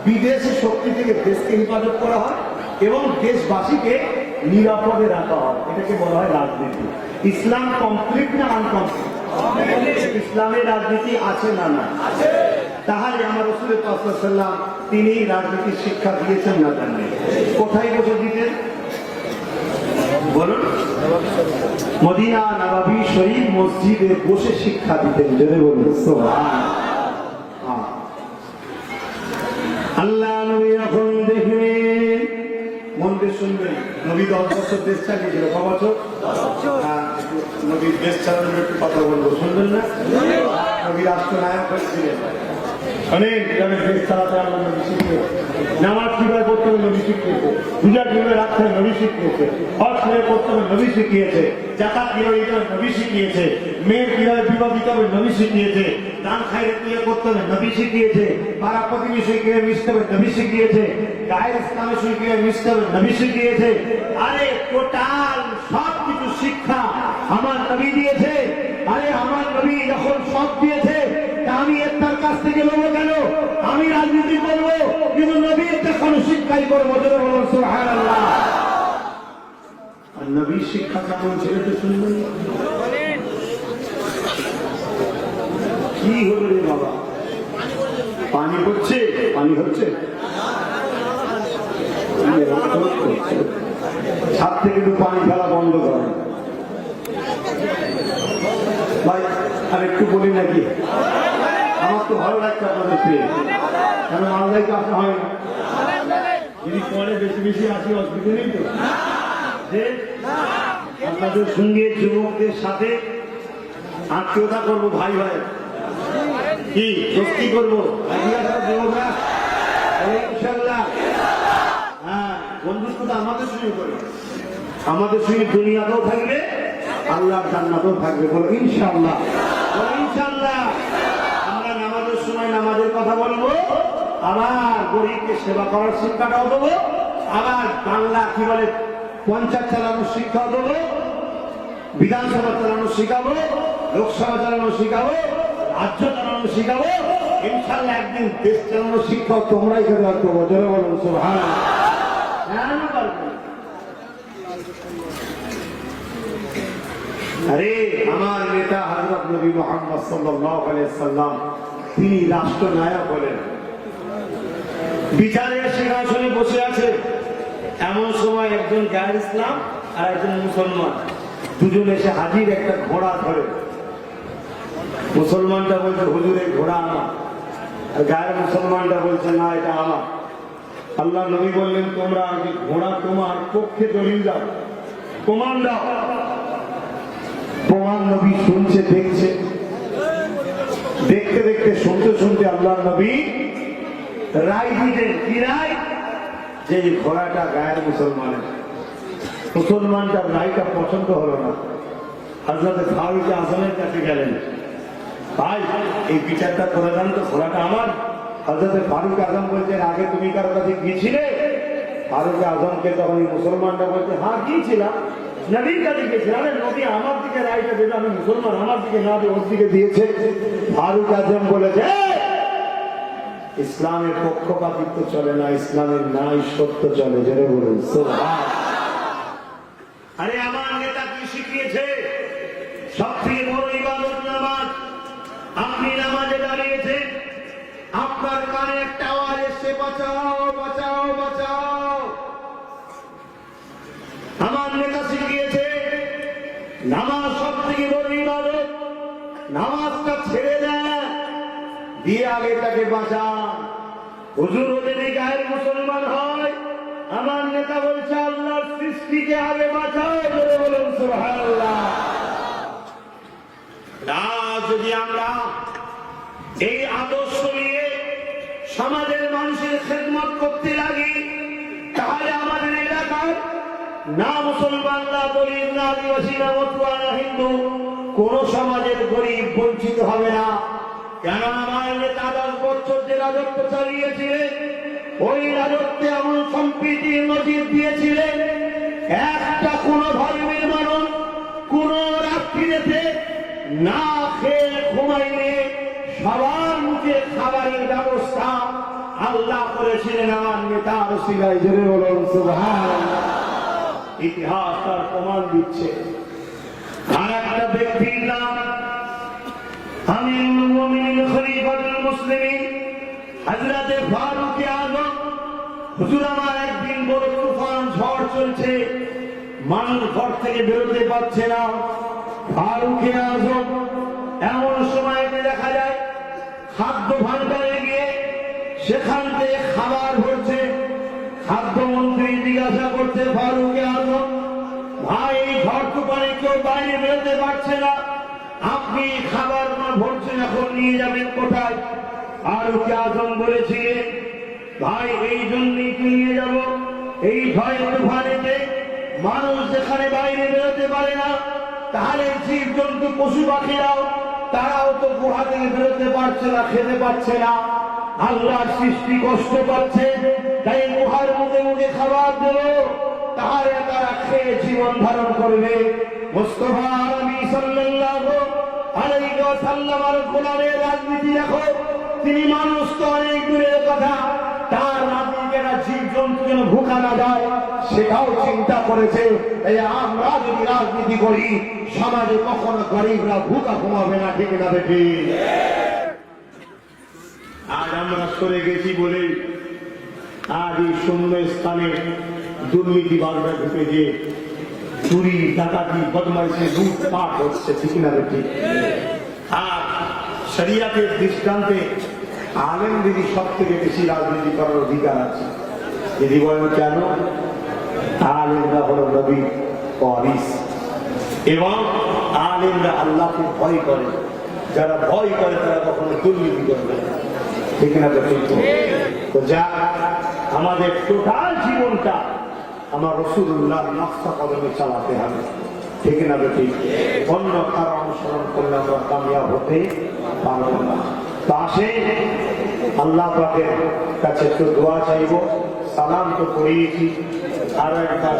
বিদেশি শক্তি থেকে দেশকে হেফাজত করা হয় এবং দেশবাসীকে নিরাপদে রাখা হয়, এটাকে বলা হয় রাজনীতি। ইসলাম কমপ্লিট না আনকমপ্লিট? ইসলামের রাজনীতি আছে না না? তাহলে আমার রাসূল পাক সাল্লাল্লাহু আলাইহি ওয়াসাল্লাম তিনি রাজনীতির শিক্ষা দিয়েছেন না জানেন? কোথায় বসে দিতেন বলুন? মদিনা নববী শরীফ মসজিদে বসে শিক্ষা দিতেন। জোরে বলুন সুবহানাল্লাহ। আল্লাহ নবী এখন দেখবেন, মন দিয়ে শুনবেন, নবী 10 বছর দেশ চালিয়েছিল। ক বছর? নবী দেশ চালানোর একটু কথা বলবো, শুনবেন না? নবী রাষ্ট্রনায়ক হয়েছিলেন, অনেক গ্রামে দেশ চালাতে আল্লাহ নবী শিখিয়েছে। নামাজ কিভাবে পড়তে হবে নবী শিখিয়েছে, পূজা কিভাবে রাখতে হবে নবী শিখিয়েছে, হজ কিভাবে করতে হবে নবী শিখিয়েছে, যাকাত কিভাবে দিতে হবে নবী শিখিয়েছে, মেয়ের কিভাবে বিবাহ দিতে হবে নবী শিখিয়েছে, দান খায়রাত কিভাবে করতে হবে নবী শিখিয়েছে, পাড়া প্রতিবেশী কিভাবে মিশতে হবে নবী শিখিয়েছে, গায়ের ইসলামের সঙ্গে কিভাবে মিশতে হবে নবী শিখিয়েছে। আরে টোটাল সবকিছু শিক্ষা আমার নবী দিয়েছে। আরে আমার নবী যখন সব দিয়েছে, আমি একটার কাছ থেকে নেবো কেন? আমি রাজনীতি করবো কিন্তু নবী একটা কোনো শিক্ষাই করবো। সুবহানাল্লাহ। আর নবীর শিক্ষা কেমন ছিল তো শুনবেন। কি হলো রে বাবা? পানি হচ্ছে? পানি হচ্ছে? ছাদ থেকে একটু পানি ফেলা বন্ধ করে ভাই। আর একটু বলি নাকি, আমার তো ভালো লাগছে আপনাদের পেয়ে, কেন মালদাইকে আসা হয় না? যদি পরে বেশি বেশি আসি অসুবিধা নেই তো? আপনাদের সঙ্গে যুবকদের সাথে আত্মীয়তা করবো, ভাই ভাই কি দোস্তি করবো যুবকরা ইনশাল্লাহ। হ্যাঁ, বন্ধুত্বটা আমাদের সঙ্গে করবে, আমাদের সঙ্গে দুনিয়াতেও থাকবে, আল্লাহর জান্নাতেও থাকবে। বলো ইনশাল্লাহ, বলো ইনশাল্লাহ। আমরা নামাজের সময় নামাজের কথা বলবো, আবার গরিবকে সেবা করার শিক্ষাটাও দেবো, আবার বাংলা কি বলে পঞ্চায়েত চালানোর শিক্ষাও দেবো, বিধানসভা চালানো শিখাবো, লোকসভা চালানো শিখাবো, রাজ্য চালানো শিখাবো। ইনশাল্লাহ একদিন দেশ চালানোর শিক্ষাও তোমরাই করে রাখবো। জোরে বলুন সুবহানাল্লাহ। আরে আমার নেতা হযরত নবী মুহাম্মদ সাল্লাল্লাহু আলাইহি সাল্লাম তিনি রাষ্ট্রনায়ক হলেন, বিচারের সিংহাসনে বসে আছে। এমন সময় একজন গায়ের ইসলাম আর একজন মুসলমান দুজন এসে হাজির একটা ঘোড়া ধরে। মুসলমানটা বলছে হুজুর এই ঘোড়া আমার, আর গায়ের মুসলমানটা বলছে না এটা আমার। আল্লাহ নবী বললেন তোমরা আগে ঘোড়া তোমার পক্ষে দলিল দাও, প্রমাণ দাও। প্রমাণ নবী শুনছে, দেখছে, দেখতে দেখতে শুনতে শুনতে আল্লাহ নবী রায় দিলেন। কি রায়? যে ঘোড়াটা গায়ের মুসলমানের। মুসলমানটার রায়টা পছন্দ হলো না, হযরত ফারুক আজমের কাছে গেলেন, ভাই এই বিচারটা করে দেন তো, ঘোড়াটা আমার। হযরত ফারুক আজম বলছেন আগে তুমি কারো কাছে গিয়েছিলে? ফারুক আজমকে তখন মুসলমানটা বলছে হ্যাঁ গিয়েছিলাম, নবীর কাছে গিয়েছিলাম। নবী আমার দিকে রায়টা দিল, আমি মুসলমান, আমার দিকে না দিয়ে ওর দিকে দিয়েছে। ফারুক আজম বলেছে ইসলামের পক্ষপাতিত্ব চলে না, ইসলামের নাই সত্য চলে। জোরে বলুন সুবহানাল্লাহ। আরে আমার নেতা কি শিখিয়েছে? সবথেকে বড় ইবাদত নামাজ। আপনি নামাজে দাঁড়িয়েছেন, আপনার কানে একটা আওয়াজ এসে বাঁচাও বাঁচাও বাঁচাও। আমার নেতা শিখিয়েছে নামাজ সবথেকে বড় ইবাদত। নামাজটা ছেড়ে দেন, দিয়ে আগে তাকে বাঁচান। হুজুর যদি গায়ের মুসলমান হয়, আমার নেতা বলছে আল্লাহর সৃষ্টিকে আগে বাঁচাও। বলে বলুন সুবহানাল্লাহ। যদি আমরা এই আদর্শ নিয়ে সমাজের মানুষের খেদমত করতে লাগি, তাহলে আমাদের এলাকার না মুসলমান, না দলিত, না আদিবাসী, না মতুয়া, না হিন্দু, কোন সমাজের গরিব বঞ্চিত হবে না। কেন? আমার নেতা 10 বছর যে রাজত্ব চালিয়েছিলেন, ওই রাজত্বে এমন সম্পৃক্ত নবীজি নজির দিয়েছিলেন, একটা কোন ধর্মের মানুষ কোন রাত্রিতে না খেয়ে ঘুমাইলে সবার মুখে খাবারের ব্যবস্থা আল্লাহ করেছিলেন আমার নেতার ওসিলায়। জোরে বলুন সুবহানাল্লাহ। ইতিহাস তার প্রমাণ দিচ্ছে। আর একটা ব্যক্তির নাম আমিরুল মুমিনিন খলিফাতুল মুসলিমিন হযরত ফারুক আযম। হুজুর আমার একদিন বড় তুফান ঝড় চলছে, মানুষ ঘর থেকে বেরোতে পারছে না। ফারুক আযম এমন সময়তে দেখা যায় খাদ্য ভাণ্ডারে গিয়ে সেখান থেকে খাবার ভরছে। খাদ্যমন্ত্রী জিজ্ঞাসা করছে ফারুক আযম, ভাই এই ঝড় তুফানে কেউ বাইরে বেরোতে পারছে না, আপনি খাবার ভরছেন, এখন নিয়ে যাবেন কোথায়? ফারুক আযম বলেছিলেন, ভাই এই জন্যই তো নিয়ে যাব, এই ঝড় তুফানেতে মানুষ যেখানে বাইরে বেরোতে পারে না, তাহলে জীব জন্তু পশু পাখিরাও তারাও তো গুহা থেকে বেরোতে পারছে না, খেতে পারছে না। আল্লাহর সৃষ্টি কষ্ট পাচ্ছে, তাই গুহার মুখে মুখে খাবার দেব, তাহলে তারা খেয়ে জীবন ধারণ করবে। মুস্তাফা আরবি সাল্লাল্লাহু আলাইহি ওয়াসাল্লামের গোলামের রাজনীতি দেখো, তিনি মানুষ তো অনেক দূরের কথা, তার রাজনীতিরা জীব জন্তু যেন ভুকা না যায় সেটাও চিন্তা করেছে। এই আমরা যদি রাজনীতি করি সমাজে কখনো গরিবরা ভুকা ঘুমাবে না, ঠিক না বেটি? আজ আমরা সরে গেছি বলে আজ এই শূন্য স্থানে দুর্নীতিবাজরা ঢুকে যে চুরি ডাকাতি বদমাইশি লুটপাট হচ্ছে, ঠিক না বেটি? আর শরিয়াতের দৃষ্টান্তে আলেমদেরই সব থেকে বেশি রাজনীতি করার অধিকার আছে। যদি বলেন কেন? আলেমরা হল নবীর ওয়ারিস এবং আলেমরা আল্লাহকে ভয় করে। যারা ভয় করে তারা কখনো দুর্নীতি করবে না, ঠিক না বেটি? তো যা আমাদের টোটাল জীবনটা আমার রাসূলুল্লাহর নকশা কদমে চালাতে হবে, ঠিক না বেটি? অন্য কারো অনুসরণ করলে আমরা কামিয়াব হতে পারবো না। তো আসে আল্লাহ পাকের কাছে একটু দোয়া চাইব। সালাম তো করিয়েছি, আরো একটা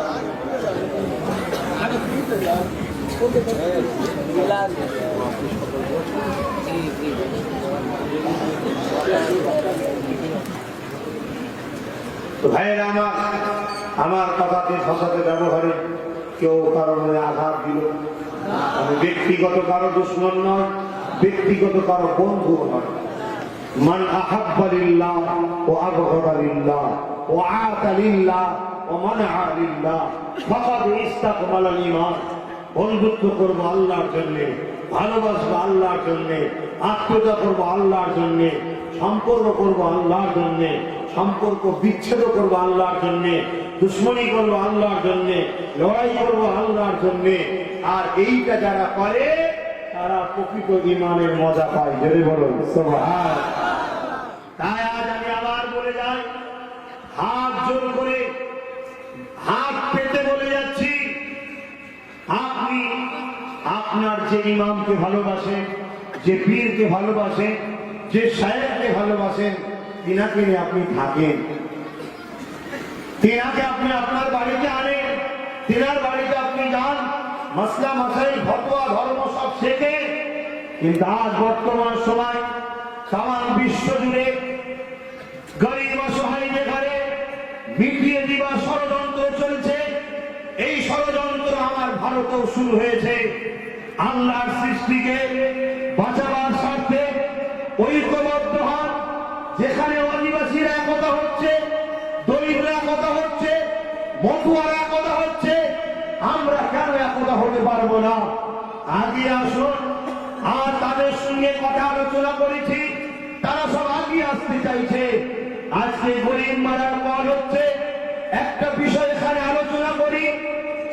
তো ভাইয়েরা আমার কথাতে ভাষাতে ব্যবহারে কেউ কারণে আঘাত দিল, আমি ব্যক্তিগত কারো দুশমন নয়, ব্যক্তিগত কারো বন্ধু নয়। মান আহাব্বা লিল্লাহ ওয়া আবগাদা লিল্লাহ ওয়া আতা লিল্লাহ ওয়া মানআ লিল্লাহ ফাকাদ ইসতাকমালাল ঈমান। বন্ধুত্ব করবো আল্লাহর জন্য, ভালোবাসবো আল্লাহর জন্য, আত্মীয়তা করবো আল্লাহর জন্য, সম্পর্ক করবো আল্লাহর জন্য, সম্পর্ক বিচ্ছেদ করবো আল্লাহর জন্য, দুশ্মনী করবো আল্লাহর জন্য, লড়াই করবো আল্লাহর জন্য। আর এইটা যারা করে তারা প্রকৃত ঈমানের মজা পায়। যদি বলুন সুবহান। তাই আজ আমি আবার বলে যাই, হাত জোর করে হাত পেতে বলে যাচ্ছি, আপনি আপনার যে ইমামকে ভালোবাসেন, যে পীরকে ভালোবাসেন, যে শায়েখকে ভালোবাসেন, তিনাকে নিয়ে আপনি থাকেন, তিনাকে আপনি আপনার বাড়িতে আনেন, তিনার বাড়িতে আপনি যান, মাসলা মাসাইল ফতোয়া ধর্ম সব শেখেন। কিন্তু আজ বর্তমান সময় সারা বিশ্ব জুড়ে গরিব অসহায়দের ঘরে মিটিয়ে দিবার ষড়যন্ত্র চলছে। এই ষড়যন্ত্র আমার ভারতেও শুরু হয়েছে। আল্লাহর সৃষ্টিকে বাঁচাবার স্বার্থে ঐক্যবদ্ধ হন। যেখানে আদিবাসীরা একতা হচ্ছে, দলিতরা একতা হচ্ছে, মতুয়ারা একতা হচ্ছে, আমরা কেন একতা হতে পারবো না? আগে আসুন। আর তাদের সঙ্গে কথা আলোচনা করেছি, তারা সব আগে আসতে চাইছে। আজকে গরিব মারার পর হচ্ছে একটা বিষয় এখানে আলোচনা করি,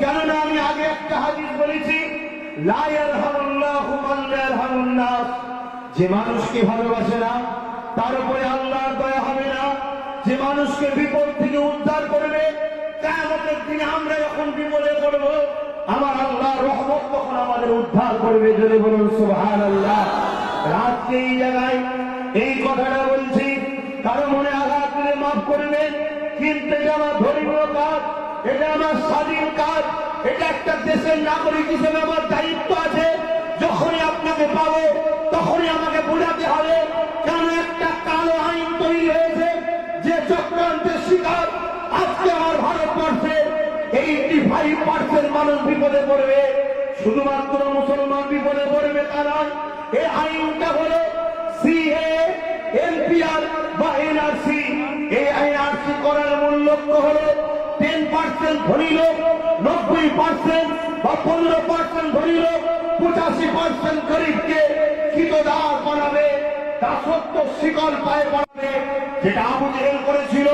কেননা আমি আগে একটা হাদিস বলেছি, লা ইয়ারহামুল্লাহু মান লা ইয়ারহামুন নাস। যে মানুষকে ভালোবাসে না তার উপরে আল্লাহর দয়া হবে না। যে মানুষকে বিপদ থেকে উদ্ধার করবে, কিয়ামতের দিনে আমরা যখন বিপদে পড়ব, আমার আল্লাহর রহমত তখন আমাদের উদ্ধার করবে। জোরে বলুন সুবহানাল্লাহ। রাতকে এই জায়গায় এই কথাটা বলছি, কারো মনে আঘাত দিলে মাফ করবেন, কিন্তু এটা আমার ধর্মীয় কাজ, এটা আমার স্বাধীন কাজ, এটা একটা দেশের নাগরিক হিসেবে আমার দায়িত্ব আছে। যখনই আপনাকে পাবো তখনই আমাকে বোঝাতে হবে কেন একটা কালো আইন তৈরি হয়েছে যে চক্রান্তের শিকার আজকে আমার ভারতবর্ষে 85% মানুষ বিপদে পড়বে। শুধুমাত্র মুসলমান বিপদে পড়বে তা নয়, এই আইনটা হলো সিএ, এনপিআর বা এনআরসি। এই এনআরসি করার মূল লক্ষ্য হলো 10% ধনী লোক, 90% বা 15% ধনী লোক, 85% গরিবকে কৃতদাস বানাবে, দাসত্ব শিকল পায়ে বানাবে। যেটা আবু জেহেল করেছিল,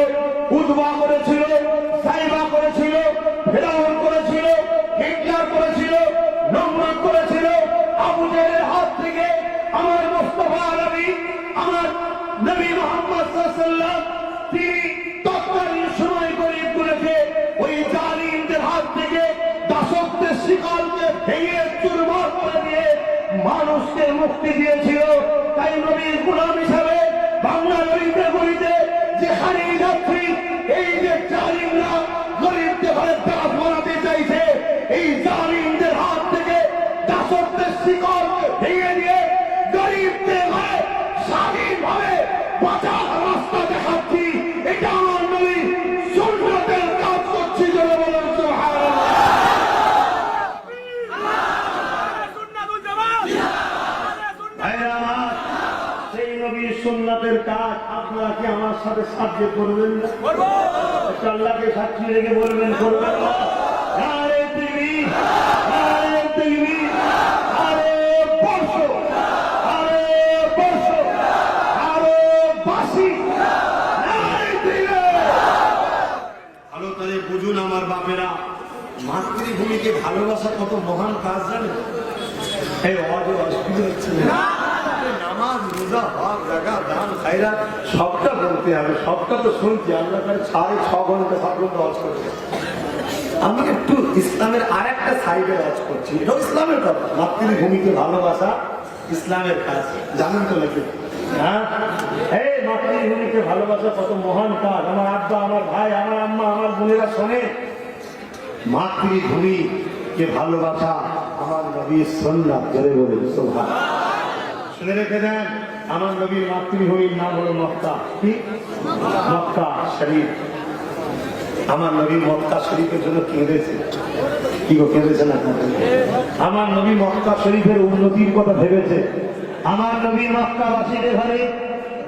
উতবা করেছিল, সাইবা করেছিল, ফেরাউন করেছিল, হিটলার করেছিল, নমরুদ করেছিল। আবু জেহেলের হাত থেকে আমার মুস্তাফা নবী, আমার নবী মুহাম্মদ সাল্লাল্লাহু আলাইহি ওয়াসাল্লাম তিনি তৎকালীন সময় গরিবগুলোকে ওই জালিমদের হাত থেকে দাসত্বের শিকলকে ভেঙে চুরমার করে দিয়ে মানুষকে মুক্তি দিয়েছিল। তাই নবীর গোলাম হিসাবে বাংলা গরিবদের গলিতে যেখানে যাচ্ছি, এই যে জালিমরা গরিবদের ঘরে দাস বানাতে চাইছে, এই জালিমদের হাত থেকে দাসত্বের শিকলকে ভেঙে দিয়ে গরিবদের ঘরে স্বাধীনভাবে বাঁচার রাস্তা দেখাচ্ছি। এটা আমার নবী সুন্নতের কাজ করছি। জোরে বলুন সুবহানাল্লাহ। ভাইরা আমার, সেই নবীর সুন্নতের কাজ আপনারা কি আমার সাথে সাহায্য করবেন না? আল্লাহকে সাক্ষী রেখে বলবেন করবেন না? নারে তাকবীর, নারে তাকবীর, আরে বর্ষ, আরে বর্ষ, আরে বাঁশি, নারে তাকবীর। ভালো করে বুঝুন আমার বাপেরা, মাতৃভূমিকে ভালোবাসা কত মহান কাজ জানেন? এই অসুবিধা হচ্ছে না, নামাজ, রোজা, হজ, যাকাত, দান, খায়রাত সবটা বলতে হবে। সবটা তো শুনছি, আমরা প্রায় 6.5 ঘন্টা সাধারণত হজ করছি। আমি একটু ইসলামের আরেকটা সাইডে হজ করছি, এটাও ইসলামের কথা। মাতৃভূমিকে ভালোবাসা ইসলামের কাজ, জানেন তো নাকি? হ্যাঁ, এই মাতৃভূমিকে ভালোবাসা কত মহান কাজ। আমার আব্বা, আমার ভাই, আমার আম্মা, আমার বোনেরা শোনে। মাতৃভূমিকে ভালোবাসা আমার নবীর সুন্নাত। জোরে বলুন সুবহানাল্লাহ। শুনে রেখে দেন, আমার নবীর মাতৃভূমির নাম হলো মক্কা। কি? মক্কা শরীফ। আমার নবী মক্কা শরীফের জন্য কেঁদেছে। কি গো, কেঁদেছেন আপনারা? আমার নবী মক্কা শরীফের উন্নতির কথা ভেবেছে। আমার নবী মক্কাবাসীদের ঘরে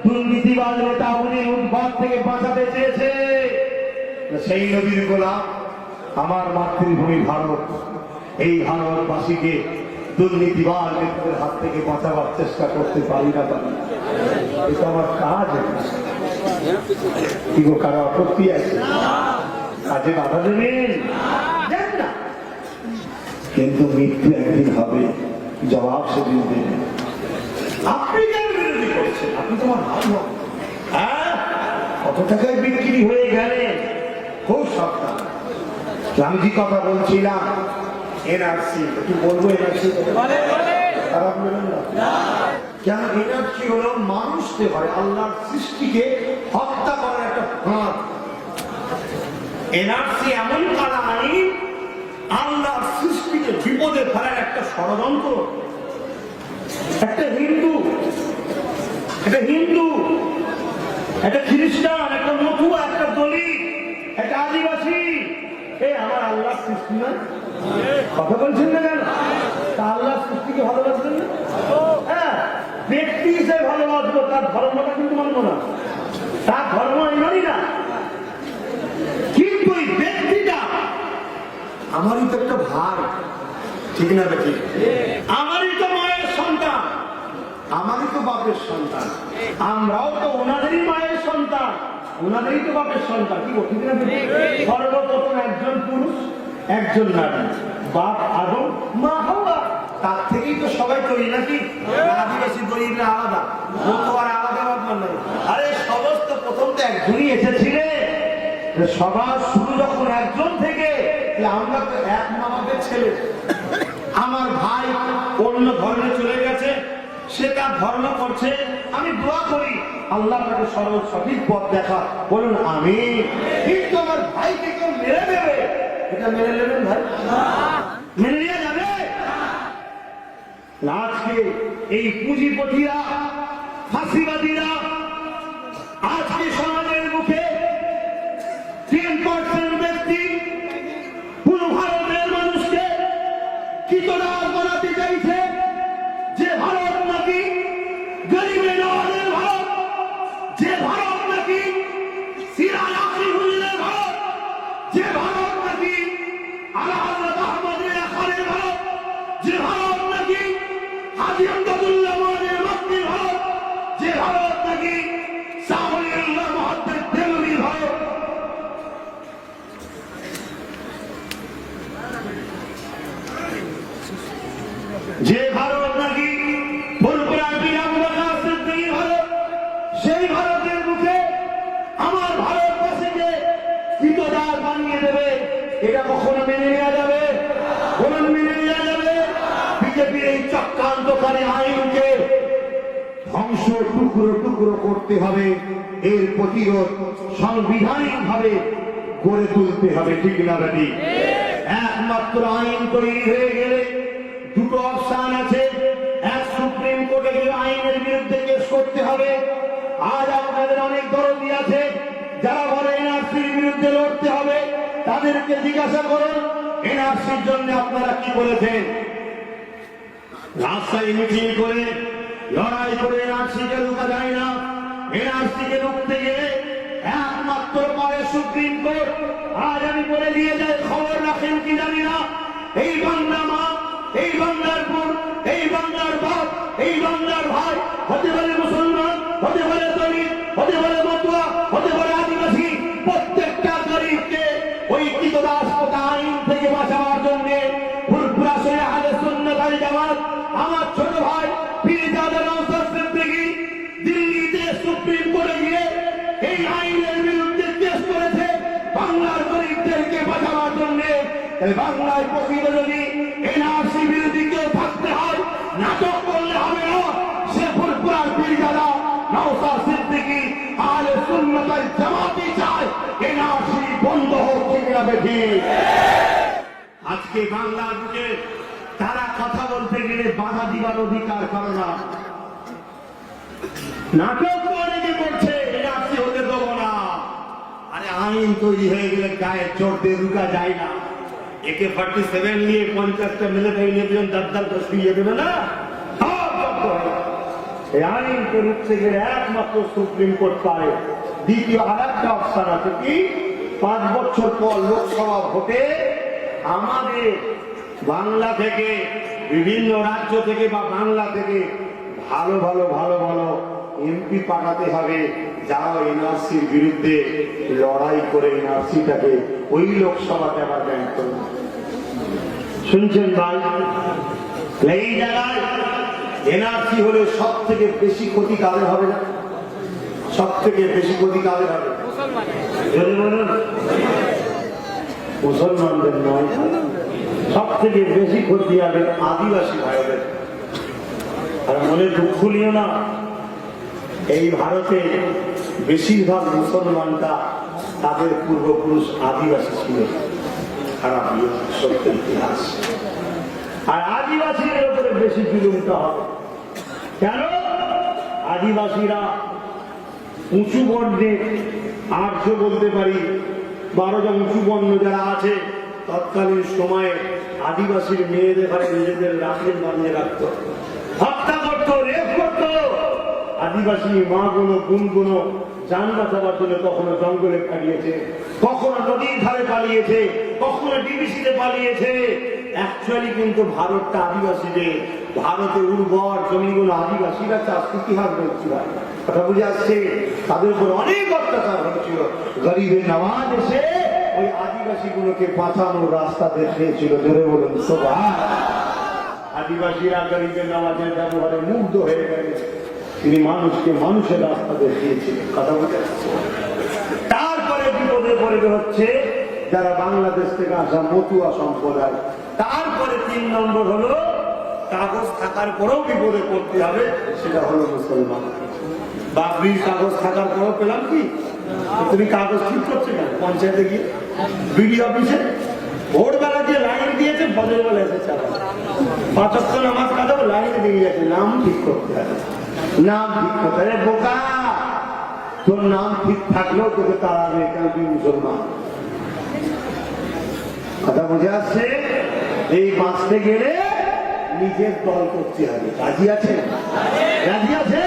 দুর্নীতিবাজ নেতা উনি উদ্ভাব থেকে বাঁচাতে চেয়েছে। সেই নবীর গোলাম আমার মাতৃভূমি ভারত, এই ভারতবাসীকে দুর্নীতিবাজ নেতাদের হাত থেকে বাঁচাবার চেষ্টা করতে পারি না। এটা আমার কাজ। কি গো, কারো আপত্তি আছে? কাজে বাধা দেবেন না, কিন্তু মৃত্যু একদিন হবে, জবাব সেদিন দেবেন। আপনি কেন বিরোধী করছেন? আপনি তোমার ভালো, হ্যাঁ, কত টাকায় বিক্রি হয়ে গেলেন। খুব সাবধান। আমি যে কথা বলছিলাম এনআরসি, একটু বলবো এনআরসি খারাপ বলেন না? কেন? এনআরসি হলো মানুষকে হয় আল্লাহর সৃষ্টিকে হত্যা করার একটা ফাঁদ। এনআরসি এমন কালা আইন, আল্লাহর সৃষ্টিকে বিপদে ফেলার একটা ষড়যন্ত্র। একটা হিন্দু, একটা খ্রিস্টান, একটা মতুয়া, একটা দলিত, একটা আদিবাসী, এই আমার আল্লাহ সৃষ্টি না? কথা বলছেন না কেন? তা আল্লাহ সৃষ্টিকে ভালোবাসবেন না? হ্যাঁ, ব্যক্তি হিসেবে ভালোবাসবো, তার ধর্মটা কিন্তু মানবো না, তার ধর্ম আমি মানি না। কিন্তু ওই ব্যক্তিটা আমারই তো একটা ভাই, ঠিক না বেটি? আমারই তো মায়ের সন্তান, আমারই তো বাপের সন্তান, আমরাও তো ওনাদেরই মায়ের সন্তান, ওনাদেরই তো বাপের সন্তান। কি ঠিক না? সর্বপ্রথম একজন পুরুষ, একজন নারী, বাপ আদম, মা হাওয়া। তার থেকেই তো সবাই তৈরি নাকি? আদিবাসী দরিদ্র আলাদা, মতুয়ার আলাদা ব্যাপার নাই। আরে সমস্ত প্রথম তো একজনই এসেছিলেন। সবার শুরু যখন একজন থেকে, আমরা তো এক মা বাপের ছেলে। আমার ভাই অন্য ধর্মে চলে গেছে, সে তার ধর্ম করছে, আমি দোয়া করি আল্লাহ তাকে সরল সঠিক পথ দেখা, বলুন আমি। কিন্তু আমার ভাইকে কেউ মেরে দেবে, এটা মেনে নেবেন ভাই? মেনে নেওয়া যাবে? আজকে এই পুঁজিপতিরা, ফাঁসিবাদীরা আজকে সমাজের মুখে 10% ব্যক্তি পুরো ভারতের মানুষকে কিতদার বানাতে চাইছে, যে ভারত নাকি গরিবে নওয়াজের ভারত, যে ভারত নাকি সিরাজ আফরিদুল্লাহর ভারত, যে ভারত নাকি আলা হযরত আহমদ খানের ভারত, যে ভারত নাকি হাজী আমদাদুল্লাহ মানের মাতৃ ভারত, যে ভারত নাকি সাহরিউল্লাহ মুহাদ্দিস দেলভি ভারত, যে ভারত নাকি ফুলপুরার পীর আবু বকর সিদ্দিকী ভারত, সেই ভারতের মুখে আমার ভারতবাসীকে কিতদার বানিয়ে দেবে, এটা কখনো মেনে নেওয়া যাবে? বলুন মেনে নেওয়া যাবে? বিজেপির এই চক্রান্তকারী আইনকে ধ্বংস, টুকরো টুকরো করতে হবে, এর প্রতিরোধ সাংবিধানিক ভাবে গড়ে তুলতে হবে, ঠিক না বেটি? একমাত্র আইন তৈরি হয়ে গেলে দুটো অপশন আছে, এক সুপ্রিম কোর্টে গিয়ে আইনের বিরুদ্ধে কেস করতে হবে। আজ আপনাদের অনেক দরদি আছে যারা বলে এনআরসির বিরুদ্ধে লড়তে হবে, তাদেরকে জিজ্ঞাসা করুন এনআরসির জন্য আপনারা কি বলেছেন। রাস্তায় মিছিল করে লড়াই করে এনআরসিকে রুখা যায় না, এনআরসিকে রুখতে গেলে একমাত্র পারে সুপ্রিম কোর্ট। আজ আমি বলে দিয়ে যাই, খবর রাখেন কি জানি না, এই বাংলা মা, এই বাংলার বোন, এই বাংলার বাপ, এই বাংলার ভাই, হতে পারে মুসলমান, হতে পারে দলিত, হতে পারে মতুয়া, হতে পারে আদিবাসী, প্রত্যেকটা গরিবকে ওই কিতদাসপত আইন থেকে বাঁচাবার জন্য ফুলপুরা শরীফ আহলে সুন্নাত ওয়াল জামাত আমার ছোট ভাই পীরজাদা নওশাদ সিদ্দিকী দিল্লিতে সুপ্রিম কোর্টে গিয়ে এই আইনের বিরুদ্ধে কেস করেছে বাংলার গরিবদেরকে বাঁচাবার জন্য। বাংলায় প্রকৃত যদি এনআরসি বিরোধী কেউ থাকতে হয়, নাটক করলে হবে না। সে ফুলপুরার পীরজাদা নওশাদ সিদ্দিকী আহলে সুন্নাত ওয়াল জামাতই চায় এনআরসি বন্ধ হোক, ঠিক না বেঠি? আজকে বাংলার বুকে তারা কথা বলতে গেলে বাধা দিবার অধিকার করে না, নাটক তো অনেকে করছে, এনআরসি হতে দেবো না। আরে আইন তৈরি হয়ে গেলে গায়ে চোট দিয়ে রুকা যায় না। AK-47 নিয়ে 50টা মিলিটারি নেভিয়ন দাদ্দার করে শুয়ে দেবে না, সব জব্দ হয়ে যাবে। এই আইনকে রুখতে গেলে একমাত্র সুপ্রিম কোর্ট পারে। দ্বিতীয় আর একটা অপশন আছে কি, 5 বছর পর লোকসভা ভোটে আমাদের বাংলা থেকে, বিভিন্ন রাজ্য থেকে বা বাংলা থেকে ভালো ভালো ভালো ভালো এমপি পাঠাতে হবে, যারা এনআরসির বিরুদ্ধে লড়াই করে এনআরসিটাকে ওই লোকসভাতে আবার ব্যান করবে। শুনছেন ভাই? এই জায়গায় এনআরসি হলে সব থেকে বেশি ক্ষতি কাদের হবে না? সব থেকে বেশি ক্ষতি কাদের হবে? যদি বলুন, মুসলমানদের নয়, সব থেকে বেশি ক্ষতি হবে আদিবাসী ভাইদের। আর মনে দুঃখ নিও না, এই ভারতে বেশিরভাগ মুসলমানরা তাদের পূর্বপুরুষ আদিবাসী ছিল। খারাপ সত্য ইতিহাস। আর আদিবাসীদের উপরে বেশি জুলুমটা হবে কেন? আদিবাসীরা উঁচু বর্ণের, আর্য বলতে পারি, 12 জন উঁচু বর্ণ যারা আছে, তৎকালীন সময়ে আদিবাসীর মেয়েদের ঘরে নিজেদের রাখেন বানিয়ে রাখত, হত্যা করত, রেপ করত। আদিবাসী মা গুলো, গুণ গুলো যান বাঁচাবার জন্য কখনো জঙ্গলে পালিয়েছে, কখনো নদীর ধারে পালিয়েছে, কখনো ডিবিসিতে পালিয়েছে। অ্যাকচুয়ালি কিন্তু ভারতটা আদিবাসীদের, ভারতে উর্বর জমিগুলো আদিবাসীরা চাষ ইতিহাস বলছিল, কথা বুঝে আসছে। তাদের উপর অনেক অত্যাচার হয়েছিল। গরিবের নওয়াজ এসে ওই আদিবাসী গুলোকে বাঁচানোর রাস্তা দেখিয়েছিল। জোরে বলুন সুবহান। আদিবাসীরা গরিবের নওয়াজের ব্যবহারে মুগ্ধ হয়ে গেছে, তিনি মানুষকে মানুষের রাস্তা দেখিয়েছিলেন, কথা বুঝে আসছে। তারপরে বিপদে পড়ে হচ্ছে যারা বাংলাদেশ থেকে আসা মতুয়া সম্প্রদায়। তারপরে 3 নম্বর হলো কাগজ থাকার পরেও বিপদে পড়তে হবে, সেটা হলো মুসলমান। বাবরির কাগজ থাকার পরেও পেলাম কি? তুমি কাগজ ঠিক করছে কেন? পঞ্চায়েতে গিয়ে, বিডিও অফিসে ভোরবেলা দিয়ে লাইন দিয়েছে, বদল বেলা এসেছে 5 ওয়াক্ত নামাজ কাটাবো, লাইনে দিয়ে গেছে, নাম ঠিক করতে হবে, নাম ঠিক করতে হবে। বোকা, তোর নাম ঠিক থাকলেও তোকে তাড়াবে, কেন তুই মুসলমান। কথা বুঝে আসছে? এই বাঁচতে গেলে নিজের দল করতে হবে। রাজি আছে? রাজি আছে?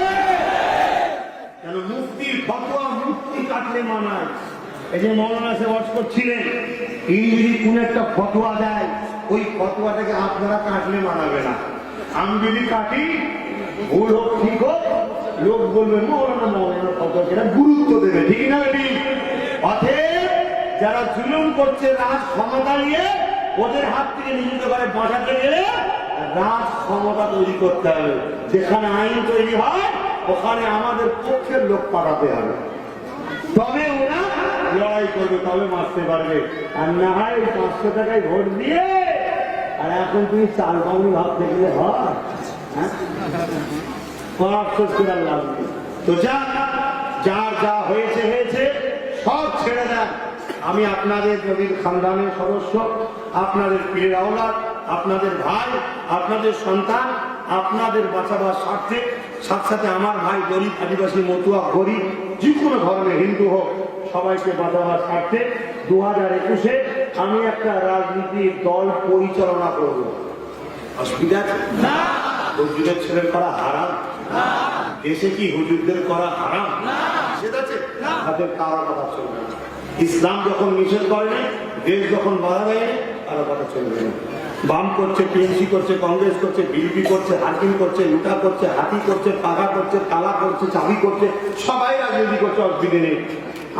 কেন মুফতির ফতোয়া মুফতি কাটলে মানায়। এই যে মৌলানা সাহেব ওয়াজ করছিলেন, ইনি যদি কোন একটা ফতোয়া দেয়, ওই ফতোয়াটাকে আপনারা কাটলে মানাবে না। আমি যদি কাটি, ভুল হোক ঠিক হোক, লোক বলবে মৌলানা ফতোয়া, সেটা গুরুত্ব দেবে, ঠিক না? অতএব যারা জুলুম করছে রাজ ক্ষমতা নিয়ে, ওদের হাত থেকে নিজেদের ঘরে বাঁচাতে গেলে রাজ ক্ষমতা তৈরি করতে হবে। যেখানে আইন তৈরি হয়, ওখানে আমাদের পক্ষের লোক পাঠাতে হবে, তবে ওরা লড়াই করবে, তবে মারতে পারবে। আর না হয় 500 টাকায় ভোট দিয়ে, আর এখন তুমি চাল পাউনি ভাবতে গেলে হয়? হ্যাঁ, আফসোস করে লাভ নেই। তো যার যা হয়েছে হয়েছে, সব ছেড়ে দেন। আমি আপনাদের নবীর খানদানের সদস্য, আপনাদের পীরের আওলাদ, আপনাদের ভাই, আপনাদের সন্তান, আপনাদের বাঁচাবার স্বার্থে, সাথে সাথে আমার ভাই গরিব, আদিবাসী, মতুয়া, গরিব, যে কোনো ধরনের হিন্দু হোক, সবাইকে বাঁচাবার স্বার্থে 2021-এ আমি একটা রাজনীতির দল পরিচালনা করব। অসুবিধা না? হুজুরের ছেলের করা হারাম না? দেশে কি হুজুরদের করা হারাম না? সেটা আছে তাদের কারো কথা চলবে না। ইসলাম যখন নিষেধ করে না, দেশ যখন বাধা দেয়, কারো কথা চলবে না। বাম করছে, টিএমসি করছে, কংগ্রেস করছে, বিজেপি করছে, হাকিম করছে, লুটা করছে, হাতি করছে, পাগা করছে, তালা করছে, চাবি করছে, সবাই রাজনীতি করছে, অসুবিধে নেই।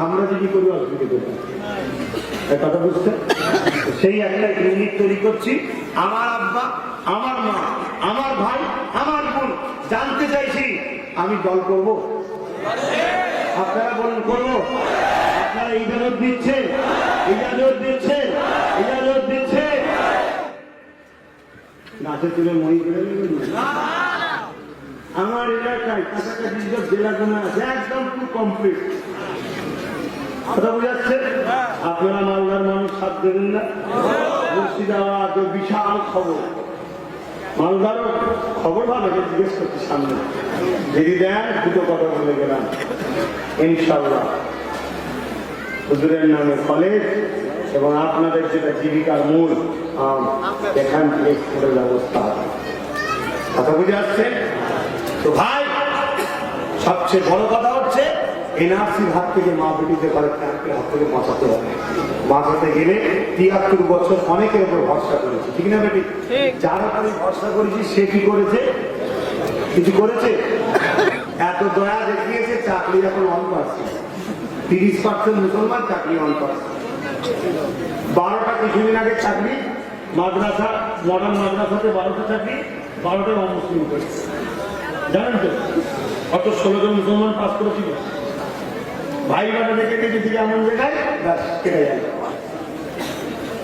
আমরা যদি করি অসুবিধে করি, কথা বুঝতে? সেই একটা ইউনিট তৈরি করছি। আমার আব্বা, আমার মা, আমার ভাই, আমার বোন জানতে চাইছি, আমি দল করব? আপনারা বলুন করবো? আপনারা ইজাজত দিচ্ছেন? ইজাজত দিচ্ছেন? ইজাজত দিচ্ছেন? নাচে তুলে মই করে আমার এলাকায় কাছাকাছি জেলা গোনা আছে, একদম খুব কমপ্লিট। কথা বোঝাচ্ছে? আপনারা মালদার মানুষ সাথ দেবেন না? মুর্শিদাবাদ বিশাল খবর, মালদারও খবর ভালো, জিজ্ঞেস করছি সামনে, যদি দেন দুটো কথা বলে গেলাম। ইনশাল্লাহ হুজুরের নামে কলেজ এবং আপনাদের যেটা জীবিকার মূল, এখান থেকে স্কুলের ব্যবস্থা হবে। কথা বুঝে আসছে তো ভাই? সবচেয়ে বড় কথা হচ্ছে এনআরসির হাত থেকে মা বেটিতে করে ক্যাম্পের হাত থেকে বাঁচাতে হবে। বাঁচাতে গেলে 73 বছর অনেকের উপর ভরসা করেছি, ঠিক না বেটি? যার উপরে ভরসা করেছি সে কি করেছে? কিছু করেছে? এত দয়া দেখিয়েছে, চাকরি এখন অন পাচ্ছে। 30% মুসলমান, চাকরি অন পাচ্ছে। 12টা কিছুদিন আগে চাকরি, মাদ্রাসা, মডার্ন মাদ্রাসাতে 12টা চাকরি, 12টাই অমুসলিম করেছে, জানেন তো? অত 16 জন মুসলমান পাস করেছিল। ভাই বাটা দেখে যদি এমন জায়গায় কেটে যায়,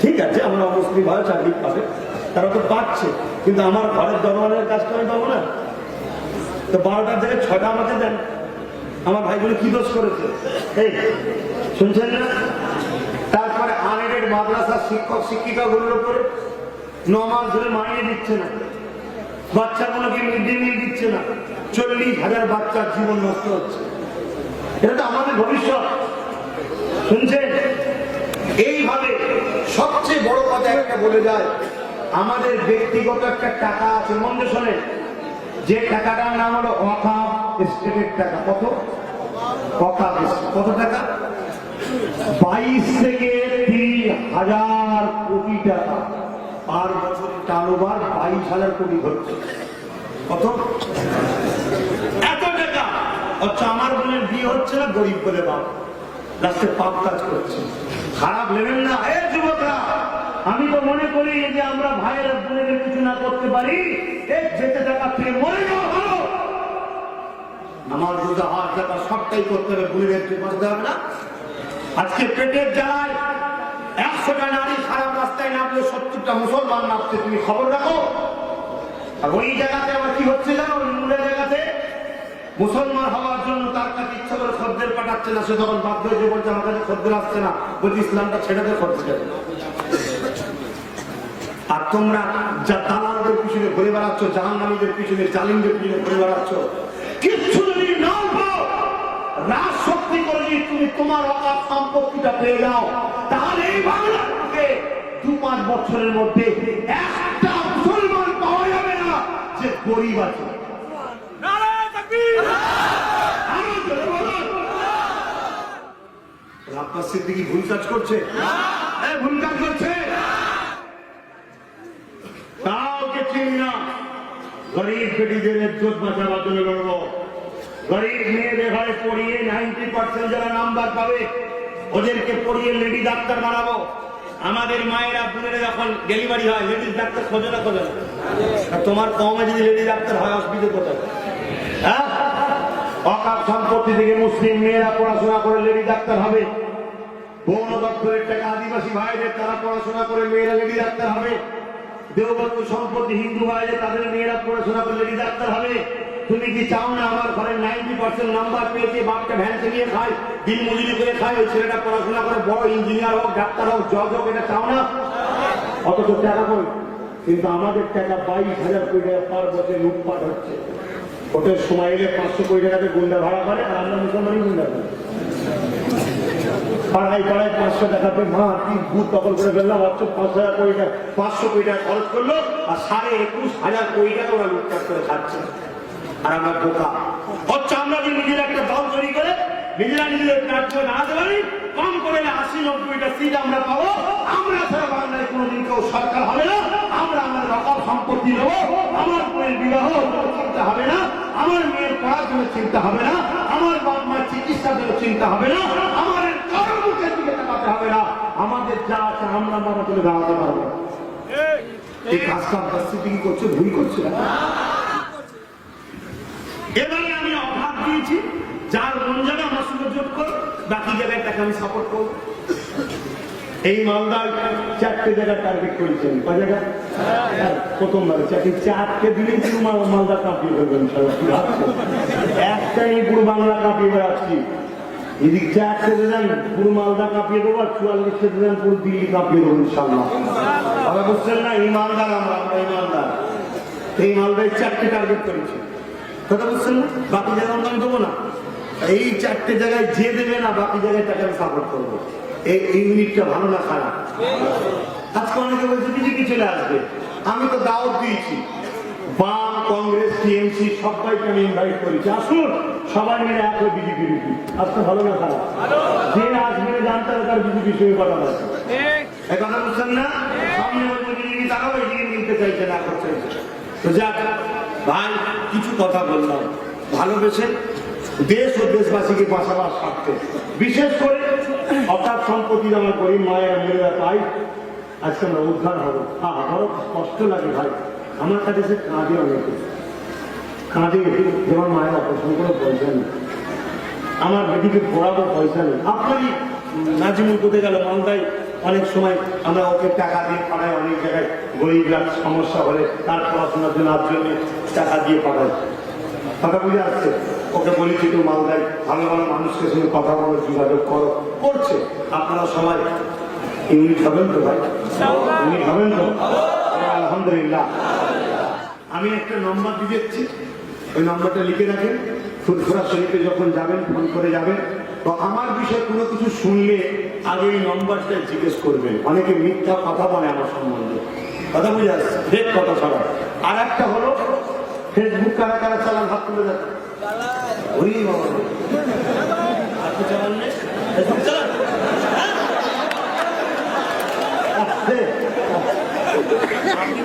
ঠিক আছে, আমরা অমুসলিম ভাই চাকরি পাবে, তারা তো পাচ্ছে, কিন্তু আমার ঘরের দরবারের কাজটা আমি পাবো না। তো 12টার থেকে 6টা আমাকে দেন। আমার ভাইগুলো কি দোষ করেছে? এই শুনছেন না? তারপরে আনএডেড মাদ্রাসার শিক্ষক শিক্ষিকাগুলোর উপরে 9 মাস ধরে মাইনে দিচ্ছে না, বাচ্চাগুলোকে মিড ডে মিল দিচ্ছে না, 40,000 বাচ্চার জীবন নষ্ট হচ্ছে। এটা তো আমাদের ভবিষ্যৎ, শুনছেন? এইভাবে সবচেয়ে বড় কথা একটা বলে যায়, আমাদের ব্যক্তিগত একটা টাকা আছে, মন দিয়ে শোনেন, যে টাকাটার নাম হলো ওয়াকাফ স্টেটের টাকা। কত? ওয়াকাফ কত টাকা? 22 থেকে 30,000 কোটি টাকা পার বছর টার্নওভার, 22,000 কোটি হচ্ছে। কত? এত টাকা। আচ্ছা, আমার বোনের বিয়ে হচ্ছে না, গরিব বলে বাপ লাস্টে পাপ কাজ করছে, খারাপ নেবেন না। এ যুবকরা, আমি তো মনে করি যে আমরা ভাইয়েরা বোনেদের কিছু না করতে পারি, এক যেতে টাকা থেকে মরে যাওয়া ভালো। আমার রোজা হাত টাকা সবটাই করতে হবে, বোনেদের বাঁচতে হবে না। আজকে পেটের জ্বালায় 100টা নারী খারাপ রাস্তায় নামলে 70টা মুসলমান নামছে, তুমি খবর রাখো? আর ওই জায়গাতে আবার কি হচ্ছে জানো, ওই মূলের জায়গাতে মুসলমান হওয়ার জন্য তার কাছে ইচ্ছা করে খদ্দের পাঠাচ্ছে না, সে তখন বাধ্য হয়ে বলছে আমার কাছে খদ্দের আসছে না, বলছি ইসলামটা ছেড়ে দিয়ে খদ্দের যাবে। আর তোমরা যা দালালদের পিছনে ঘুরে বেড়াচ্ছ, জাহান্নামীদের পিছনে, জালিমদের পিছনে ঘুরে বেড়াচ্ছ, কিচ্ছু যদি না পাও, রাজ শক্তি করে যদি তুমি তোমার অকাপ সম্পত্তিটা পেয়ে যাও, তাহলে এই বাংলার মধ্যে 2-5 বছরের মধ্যে একটা মুসলমান পাওয়া যাবে না যে গরিব আছে। আপনার সিদ্দিকী ভুল কাজ করছে, ভুল কাজ করছে, কাউকে চিনি না। গরিব বেটিদের ইজ্জত বাঁচাবার জন্য লড়বো। গরিব মেয়েদের ঘরে পড়িয়ে 90% যারা নাম্বার পাবে ওদেরকে পড়িয়ে লেডি ডাক্তার বানাবো। আমাদের মায়েরা বোনেরা যখন ডেলিভারি হয় লেডিস ডাক্তার খোঁজে না খোঁজে না, আর তোমার কমে যদি লেডি ডাক্তার হয় অসুবিধা কোথায়? হ্যাঁ, অকাপ সম্পত্তি থেকে মুসলিম মেয়েরা পড়াশোনা করে লেডি ডাক্তার হবে। বন দপ্তরের টাকা আদিবাসী ভাইদের, তারা পড়াশোনা করে মেয়েরা লেডি ডাক্তার হবে। দেওবন্দ সম্পত্তি হিন্দু ভাইদের, তাদের মেয়েরা পড়াশোনা করে লেডি ডাক্তার হবে। তুমি কি চাও না আমার ঘরে 90% নাম্বার পেয়েছে, বাপটা ভ্যান চালিয়ে খায়, দিন মজুরি করে খায়, ওই ছেলেটা পড়াশোনা করে বড় ইঞ্জিনিয়ার হোক, ডাক্তার হোক, জজ হোক, এটা চাও না? অথচ টাকা কই, কিন্তু আমাদের টাকা 22,000 কোটি টাকা পার বছর লুটপাট হচ্ছে। ওটার সময় এলে 500 কোটি টাকাতে গুন্ডা ভাড়া করে, আর আমরা মুসলমানই গুন্ডা করি। পাড়ায় পাড়ায় 500 টাকাতে মা কি বুথ দখল করে ফেললাম, অথচ 500 কোটি টাকা 500 কোটি টাকা খরচ করলো, আর 21,500 কোটি টাকা ওরা লুটপাট করে খাচ্ছে। আর আমরা বোকা হচ্ছে, আমরা যদি নিজের একটা দল তৈরি করে নিজেরা নিজেদের কার্য না দেওয়ারি, কম করে 80-90টা সিট আমরা পাবো। আমরা ছাড়া বাংলায় কোনোদিন কেউ সরকার হবে না। আমরা আমাদের অকাল সম্পত্তি নেবো, আমার বোনের বিবাহ চিন্তা হবে না, আমার মেয়ের পড়াশোনার চিন্তা হবে না, আমার বাবা মার চিকিৎসার জন্য চিন্তা হবে না, আমাদের কারো মুখের দিকে তাকাতে হবে না। আমাদের যা আছে আমরা মাথা তুলে দাঁড়াতে পারবো। এই কাজটা আপনার স্থিতি কি করছে? ভুল করছে না। এবারে আমি অভাব দিয়েছি, যার মন যাবে আমার সঙ্গে যোগ করো, বাকি জায়গায় তাকে আমি সাপোর্ট করবো। এই মালদায় 4টে জায়গা টার্গেট করেছেন। কয় জায়গা? প্রথমবার 4টে দিলেই পুরো মালদা কাঁপিয়ে দেবেন। একটাই পুরো বাংলা কাঁপিয়ে বেড়াচ্ছি। এদিক 4টে দেন পুরো মালদা কাঁপিয়ে দেবো, আর 44টে দেন পুরো দিল্লি কাঁপিয়ে দেবো ইনশাল্লাহ। আমরা বুঝছেন না? এই মালদার আমরা এই মালদার, এই মালদায় 4টে টার্গেট করেছি। কথা বুঝছেন না? বাকি জায়গায় আমি দেবো না। এই 4টে জায়গায় যে দেবে না, বাকি জায়গায় তাকে আমি সাপোর্ট করবো। এই ইউনিটটা ভালো না খারাপ? আজকে অনেকে বলছে বিজেপি চলে আসবে। আমি তো দাওয়াত দিয়েছি, বাম, কংগ্রেস, টিএমসি সবাইকে আমি ইনভাইট করেছি, আসুন সবাই মিলে এক হয়ে বিজেপি রুটি। আজকে ভালো না খারাপ? যে আসবে জানতে হবে তার বিজেপির সঙ্গে কথা বলছে। এই কথা বুঝছেন না? সামনে বলছে বিজেপি, তারাও এগিয়ে নিতে চাইছে না, করছে। তো যাক ভাই, কিছু কথা বললাম ভালোবেসে, দেশ ও দেশবাসীকে বাঁচাবার স্বার্থে, বিশেষ করে অকাপ সম্পত্তি আমার গরিব মায়েরা মেয়েরা পাই, আজকে আমরা উদ্ধার হবো। আমারও কষ্ট লাগে ভাই, আমার কাছে সে কাঁদে, অনেকে কাঁদে, যেমন মায়ের অপারেশন করে পয়সা নেই, আমার বেটিকে পড়াবো পয়সা নেই। আপনারই নাজিমুল কোথায় গেল? মালদায় অনেক সময় আমরা ওকে টাকা দিয়ে পাঠাই, অনেক জায়গায় গরিবরা সমস্যা হলে তার পড়াশোনার জন্য টাকা দিয়ে পাঠাই। কথা বুঝে আসছে? ওকে বলেছি তো মালদায় ভালো ভালো মানুষকে সঙ্গে কথা বলো, যোগাযোগ করো, করছে। আপনারা সবাই ইউনিট হবেন তো ভাই? ইউনিট হবেন তো? আলহামদুলিল্লাহ। আমি একটা নম্বর দিয়ে দিচ্ছি, ওই নম্বরটা লিখে রাখেন। ফুরফুরা শরীফে যখন যাবেন, ফোন করে যাবেন, তো আমার বিষয়ে কোনো কিছু শুনলে আগে এই নম্বরটা জিজ্ঞেস করবেন। অনেকে মিথ্যা কথা বলে আমার সম্বন্ধে, কথা বুঝে আসছে, ফেক কথা ছড়ায়। আর একটা হলো ফেসবুক কারা কারা চালান, হাত তুলে যাচ্ছে। ওই বাবা, আপনি চালান নেই? ফেসবুক চালান? আপনি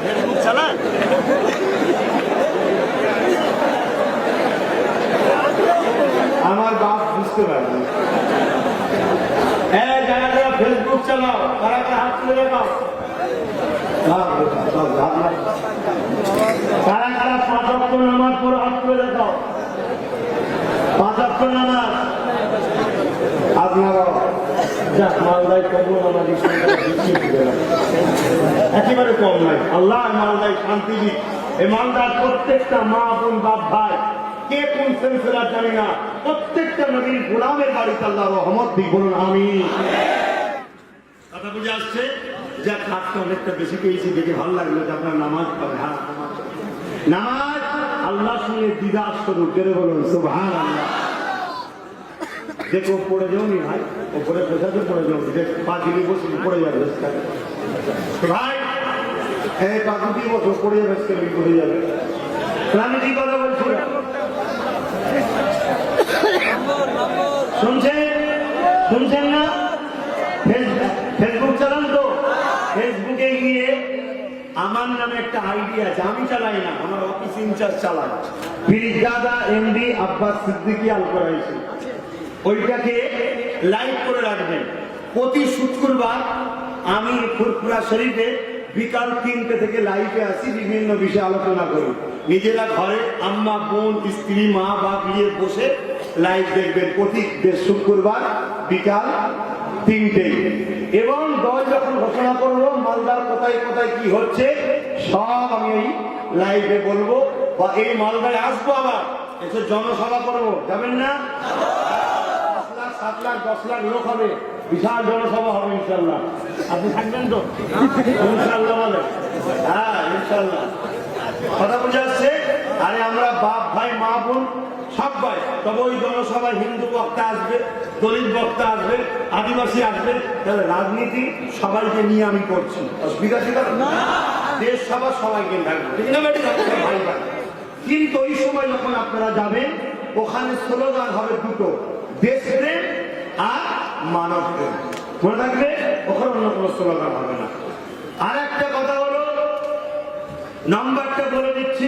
ফেসবুক চালান? আমার বাপ বুঝতে পারেনি। যারা যারা ফেসবুক চালাও, তারা কারা হাত তুলে দেখাও। কারা কারা 5 ওয়াক্ত নামাজ পড়ে হাত তুলে দেখাও। 5 ওয়াক্ত নামাজ আপনারা যাক মালদায় কবুল আমাদের একেবারে কম নাই। আল্লাহ মালদায় শান্তি দিক, এই মালদার প্রত্যেকটা মা বোন বাপ ভাই কে কোন সেন্সেলার জানি না, প্রত্যেকটা নবীর গোলামের বাড়িতে আল্লাহ রহমত দিক, বলুন আমিন। কথা বুঝে আসছে? যা খাটটা অনেকটা বেশি পেয়েছি দেখে ভালো লাগলো যে আপনার নামাজ পড়ে। হ্যাঁ, নামাজ আল্লাহর সঙ্গে দিদার স্বরূপ, জেনে বলুন সুবহানাল্লাহ। দেখো পড়ে যাওনি ভাই, ওপরে বসাতে পড়ে যাও, পা দিকে বসে পড়ে যাবে ভাই, এই পা দিয়ে বসো, পড়ে যাবে, পড়ে যাবে। আমি কি কথা বলছি শুনছেন না? ফেসবুক চালান তো, ফেসবুকে গিয়ে আমার নামে একটা আইডি আছে, আমি চালাই না, আমার অফিস ইনচার্জ চালায়, পীরজাদা এমডি আব্বাস সিদ্দিকী আল কোরাইশি, ওইটাকে লাইভ করে রাখবেন। প্রতি শুক্রবার আমি ফুরফুরা শরীফে বিকাল 3টে থেকে লাইভে আসি, বিভিন্ন বিষয়ে আলোচনা করি। নিজেরা ঘরে আম্মা বোন স্ত্রী মা বাপ নিয়ে বসে লাইভ দেখবেন প্রতি শুক্রবার বিকাল 3টে। এবং দল যখন ঘোষণা করবো মালদার কোথায় কোথায় কি হচ্ছে সব আমি এই লাইভে বলবো, বা এই মালদায় আসবো, আবার এসে জনসভা করবো, যাবেন না? 5 লাখ 7 লাখ 10 লাখ লোক হবে, বিশাল জনসভা হবে ইনশাল্লাহ। আপনি থাকবেন তো ইনশাল্লাহ? বলে হ্যাঁ ইনশাল্লাহ। কথা বুঝে আসছে? আরে আমরা বাপ ভাই মা বোন সবাই, তবে ওই জনসভায় হিন্দু বক্তা আসবে, দলিত বক্তা আসবে, আদিবাসী আসবে, তাহলে রাজনীতি সবাইকে নিয়ে আমি করছি, অসুবিধা ছিল না? দেশ সভা সবাইকে থাকবে, ঠিক না ভাই? কিন্তু ওই সময় যখন আপনারা যাবেন ওখানে স্লোগান হবে দুটো, দেশপ্রেম আর মানব প্রেম, মনে থাকবে? ওখানে অন্য কোনো স্লোগান হবে না। আর একটা কথা হলো, নাম্বারটা বলে দিচ্ছি,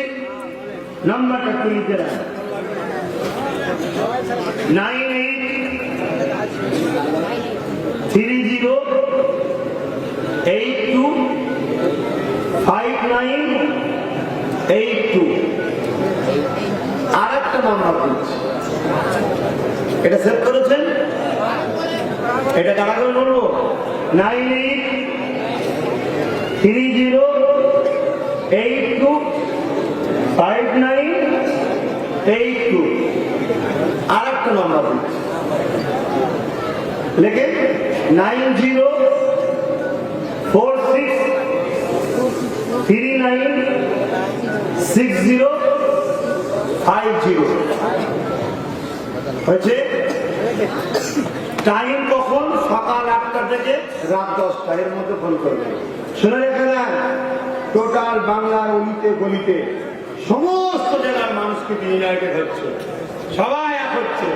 নাম্বারটা একটু লিখে রাখেন, 9830825982। আর একটা নাম্বার দিচ্ছি, এটা সেভ করেছেন? এটা কারা করে বলবো? 9830825982। আর একটা নাম্বার দিচ্ছি, লেখে 9046396050 হয়েছে। টাইম কখন? সকাল 8টা থেকে রাত 10টা, এর মধ্যে ফোন করবেন। শুনে রেখে দেন, টোটাল বাংলার অলিতে গলিতে সমস্ত জেলার মানুষকে ইউনাইটেড হচ্ছে, সবাই এক হচ্ছে।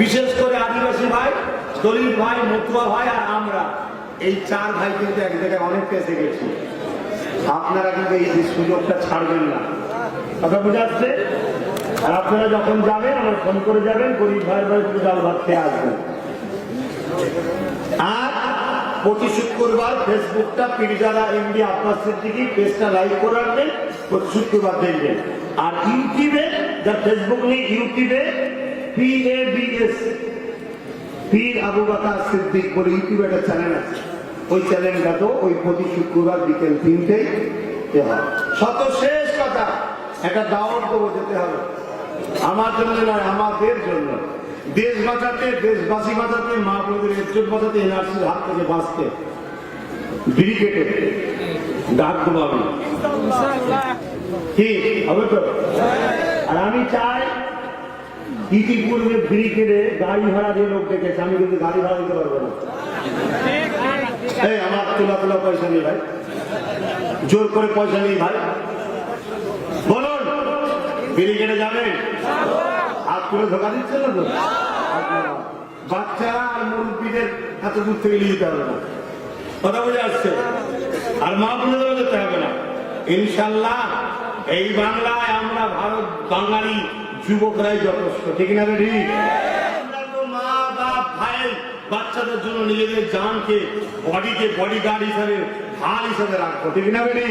বিশেষ করে আদিবাসী ভাই, দলিত ভাই, মতুয়া ভাই আর আমরা, এই 4 ভাই কিন্তু এক জায়গায় অনেক এসে গেছি। আপনারা কিন্তু এই সুযোগটা ছাড়বেন না, কথা বোঝাচ্ছে? আর আপনারা যখন যাবেন আমার ফোন করে যাবেন, গরিব ভাই ভাই ডাল ভাত খেয়ে আসবেন। আর প্রতি শুক্রবার ফেসবুকটা পীরজাদা এমডি আব্বাস সিদ্দিকী পেজটা লাইক করে রাখবেন, প্রতি শুক্রবার দেখবেন। আর ইউটিউবে, যার ফেসবুক নেই, ইউটিউবে PABS পীর আবু বকর সিদ্দিক বলে ইউটিউবে একটা চ্যানেল আছে, ওই চ্যানেলটা তো ওই প্রতি শুক্রবার বিকেল 3টেই হয়। শত শেষ কথা, একটা দাওয়াত দেবো, যেতে হবে, আমার জন্য নয়, আমাদের জন্য, দেশ বাঁচাতে, দেশবাসী বাঁচাতে, মা বোনদের ইজ্জত বাঁচাতে, এনআরসির হাত থেকে বাঁচতে ব্রিগেডে ডাক দেবো আমি, কি হবে তো? আর আমি চাই, ইতিপূর্বে ব্রিগেডে গাড়ি ভাড়া দিয়ে লোক ডেকেছে, আমি কিন্তু গাড়ি ভাড়া দিতে পারবো না। এই আমার তোলা পয়সা নেই ভাই, জোর করে পয়সা নেই ভাই, বলুন ব্রিগেডে যাবেন? হাত করে ধোকা দিচ্ছে না তো? বাচ্চারা আর মুরব্বীদের এত দূর থেকে নিয়ে যেতে হবে না, কথা বুঝে আসছে? আর মা বোনেদেরও যেতে হবে না ইনশাল্লাহ। এই বাংলায় আমরা ভারত বাঙালি যুবকরাই যথেষ্ট, ঠিক না রে? আমরা তো মা বাপ ভাই বাচ্চাদের জন্য নিজেদের জানকে, বডিকে বডিগার্ড হিসাবে, ঢাল হিসাবে রাখবো, ঠিক না রে?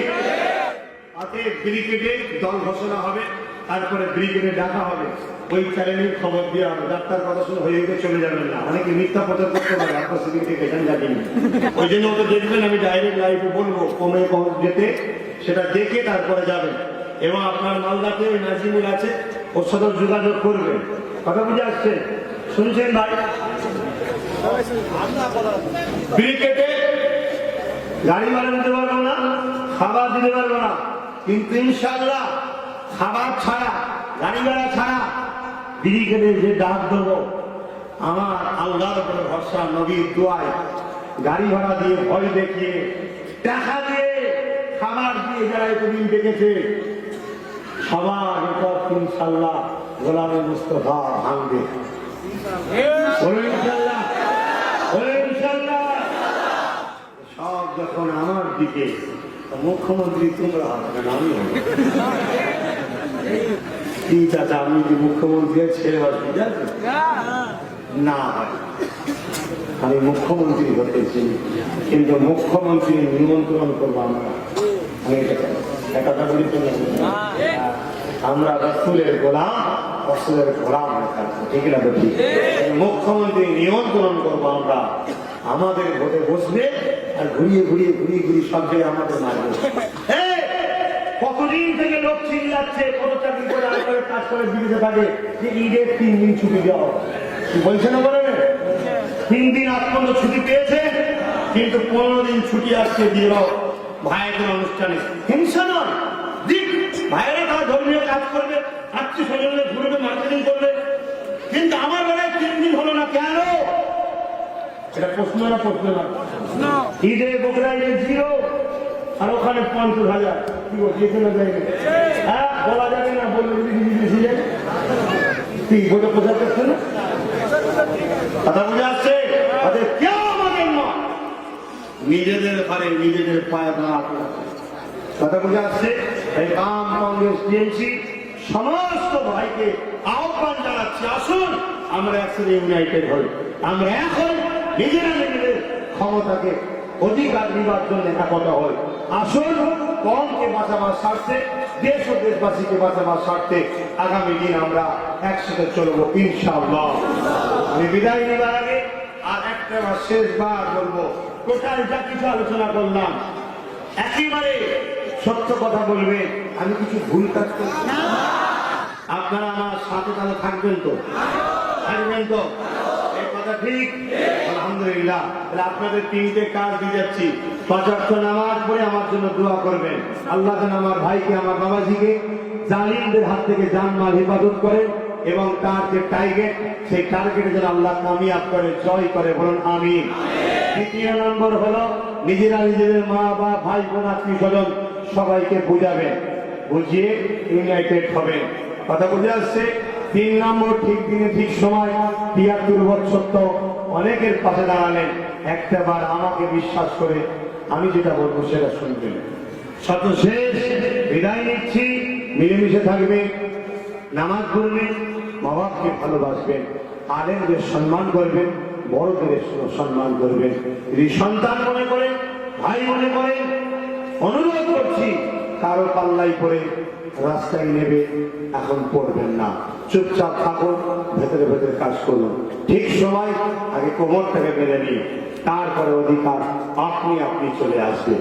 ব্রিগেডে দল ঘোষণা হবে, তারপরে ব্রিগেডে ডাকা হবে, ওই চ্যানেলে খবর দেওয়া হবে, ডাক্তার কথা শুনে হয়ে গিয়ে চলে যাবেন না, অনেকে মিথ্যা প্রচার করতে পারে, আপনার সিভিল থেকে এখানে যাবেন। ওই জন্য ওদের দেখবেন আমি ডাইরেক্ট লাইভে বলবো কমে কম যেতে, সেটা দেখে তারপরে যাবেন। এবং আপনার মালদাতে ওই নাজিমুল আছে, ওর সাথে যোগাযোগ করবেন। কথা বুঝে আসছে? শুনছেন ভাই? ব্রিগেডে গাড়ি ভাড়া দিতে পারবো না, খাবার দিতে পারবো না, কিন্তু ইনশাআল্লাহ খাবার ছাড়া, গাড়ি ভাড়া ছাড়া ব্রিগেডে যে ডাক দেবো, আমার আল্লাহর উপরে ভরসা, নবীর দোয়ায় গাড়ি ভাড়া দিয়ে, ভয় দেখিয়ে, টাকা দিয়ে, খাবার দিয়ে যারা এতদিন দেখেছে সবার রেকর্ড ইনশাআল্লাহ গোলামে মুস্তফা ভাঙবে। বলুন ইনশাআল্লাহ, বলুন ইনশাআল্লাহ। সব যখন আমার দিকে, মুখ্যমন্ত্রী তোমরা হবে না, আমি হব। কি চাচা, আমি কি মুখ্যমন্ত্রী ছেড়ে বাঁচবি? না হয়, আমি মুখ্যমন্ত্রী হতেছি, কিন্তু মুখ্যমন্ত্রী নিমন্ত্রণ করবো আমরা। আমি এটা বলি তো, আমরা রাসূলের গোলাম, রাসূলের গোলাম থাকবো, ঠিক না? তো ঠিক। মুখ্যমন্ত্রী নিমন্ত্রণ করবো আমরা, আমাদের ভোটে বসবে আর ঘুরিয়ে ঘুরিয়ে ঘুরিয়ে ঘুরিয়ে সব জায়গায় আমাদের মারবে। কতদিন থেকে লোক চিল্লাচ্ছে, কত চাকরি করে কাজ করে বিদেশে থাকে, যে ঈদের 3 দিন ছুটি দেওয়া বলছে না, বলে 3 দিন আজ পর্যন্ত ছুটি পেয়েছে, কিন্তু 15 দিন ছুটি আসছে দিল ভাইয়ের অনুষ্ঠানে। হিংসা নয়, দিক ভাইয়েরা তারা ধর্মীয় কাজ করবে, আত্মীয় স্বজনে ঘুরবে, মার্কেটিং করবে, কিন্তু আমার বেলায় 3 দিন হলো না কেন? এটা প্রশ্ন না? প্রশ্ন না। ঈদে বকরা ঈদে 0, আর ওখানে 50,000 কি বলছে না যায়নি? হ্যাঁ, বলা যাবে না, বললে ঠিক বলে বোঝা যাচ্ছে না? কথা বুঝে আসছে? কেউ আমাদের নয়, নিজেদের ঘরে নিজেদের পায়ে দাঁড়াতে। কথা বুঝে আসছে? এই বাম, কংগ্রেস, টিএমসি সমস্ত ভাইকে আহ্বান জানাচ্ছি, আসুন আমরা একসাথে ইউনাইটেড হই, আমরা এখন নিজেরা নিজেদের ক্ষমতাকে অধিকার নিবার জন্য একতা হই। আসুন কমকে বাঁচাবার স্বার্থে, দেশ ও দেশবাসীকে বাঁচাবার স্বার্থে আগামী দিন আমরা একসাথে চলবো ইনশাআল্লাহ। আমি বিদায় নেবার আগে আর একটা শেষবার বলবো, টোটাল যা কিছু আলোচনা করলাম একেবারে সত্য কথা বলবেন, আমি কিছু ভুল কাজ করছি, আপনারা আমার সাথে তাহলে থাকবেন তো? থাকবেন তো? এই কথা ঠিক? আলহামদুলিল্লাহ। তাহলে আপনাদের 3টে কাজ দিয়ে যাচ্ছি। 5 ওয়াক্ত নামাজ পড়ে আমার জন্য দোয়া করবেন, আল্লাহ যেন আমার ভাইকে, আমার বাবাজিকে জালিমদের হাত থেকে জানমাল হেফাজত করেন, এবং তার যে টার্গেট, সেই টার্গেটে যেন আল্লাহ কামিয়াব করে, জয় করে, বলুন আমিন। দ্বিতীয় নম্বর হলো নিজেরা নিজেদের মা, বাবা, ভাই, বোন, আত্মীয় স্বজন সবাইকে বুঝাবেন, বুঝিয়ে ইউনাইটেড হবেন। কথা বুঝে আসছে? 3 নম্বর, ঠিক দিনে ঠিক সময় 73 বছর তো অনেকের পাশে দাঁড়ালেন, একটাবার আমাকে বিশ্বাস করে আমি যেটা বলবো সেটা শুনবেন। শত শেষ বিদায় নিচ্ছি, মিলেমিশে থাকবেন, নামাজ পড়বেন, মা বাপকে ভালোবাসবেন, আলেমদের সম্মান করবেন, বড়দের সম্মান করবেন, যদি সন্তান মনে করেন, ভাই মনে করেন, অনুরোধ করছি কারো পাল্লাই করে রাস্তায় নেবে এখন পড়বেন না, চুপচাপ থাকুন, ভেতরে ভেতরে কাজ করুন। ঠিক সময় আগে কোমরটাকে বেঁধে নিন, তারপরে অধিকার আপনি আপনি চলে আসবে।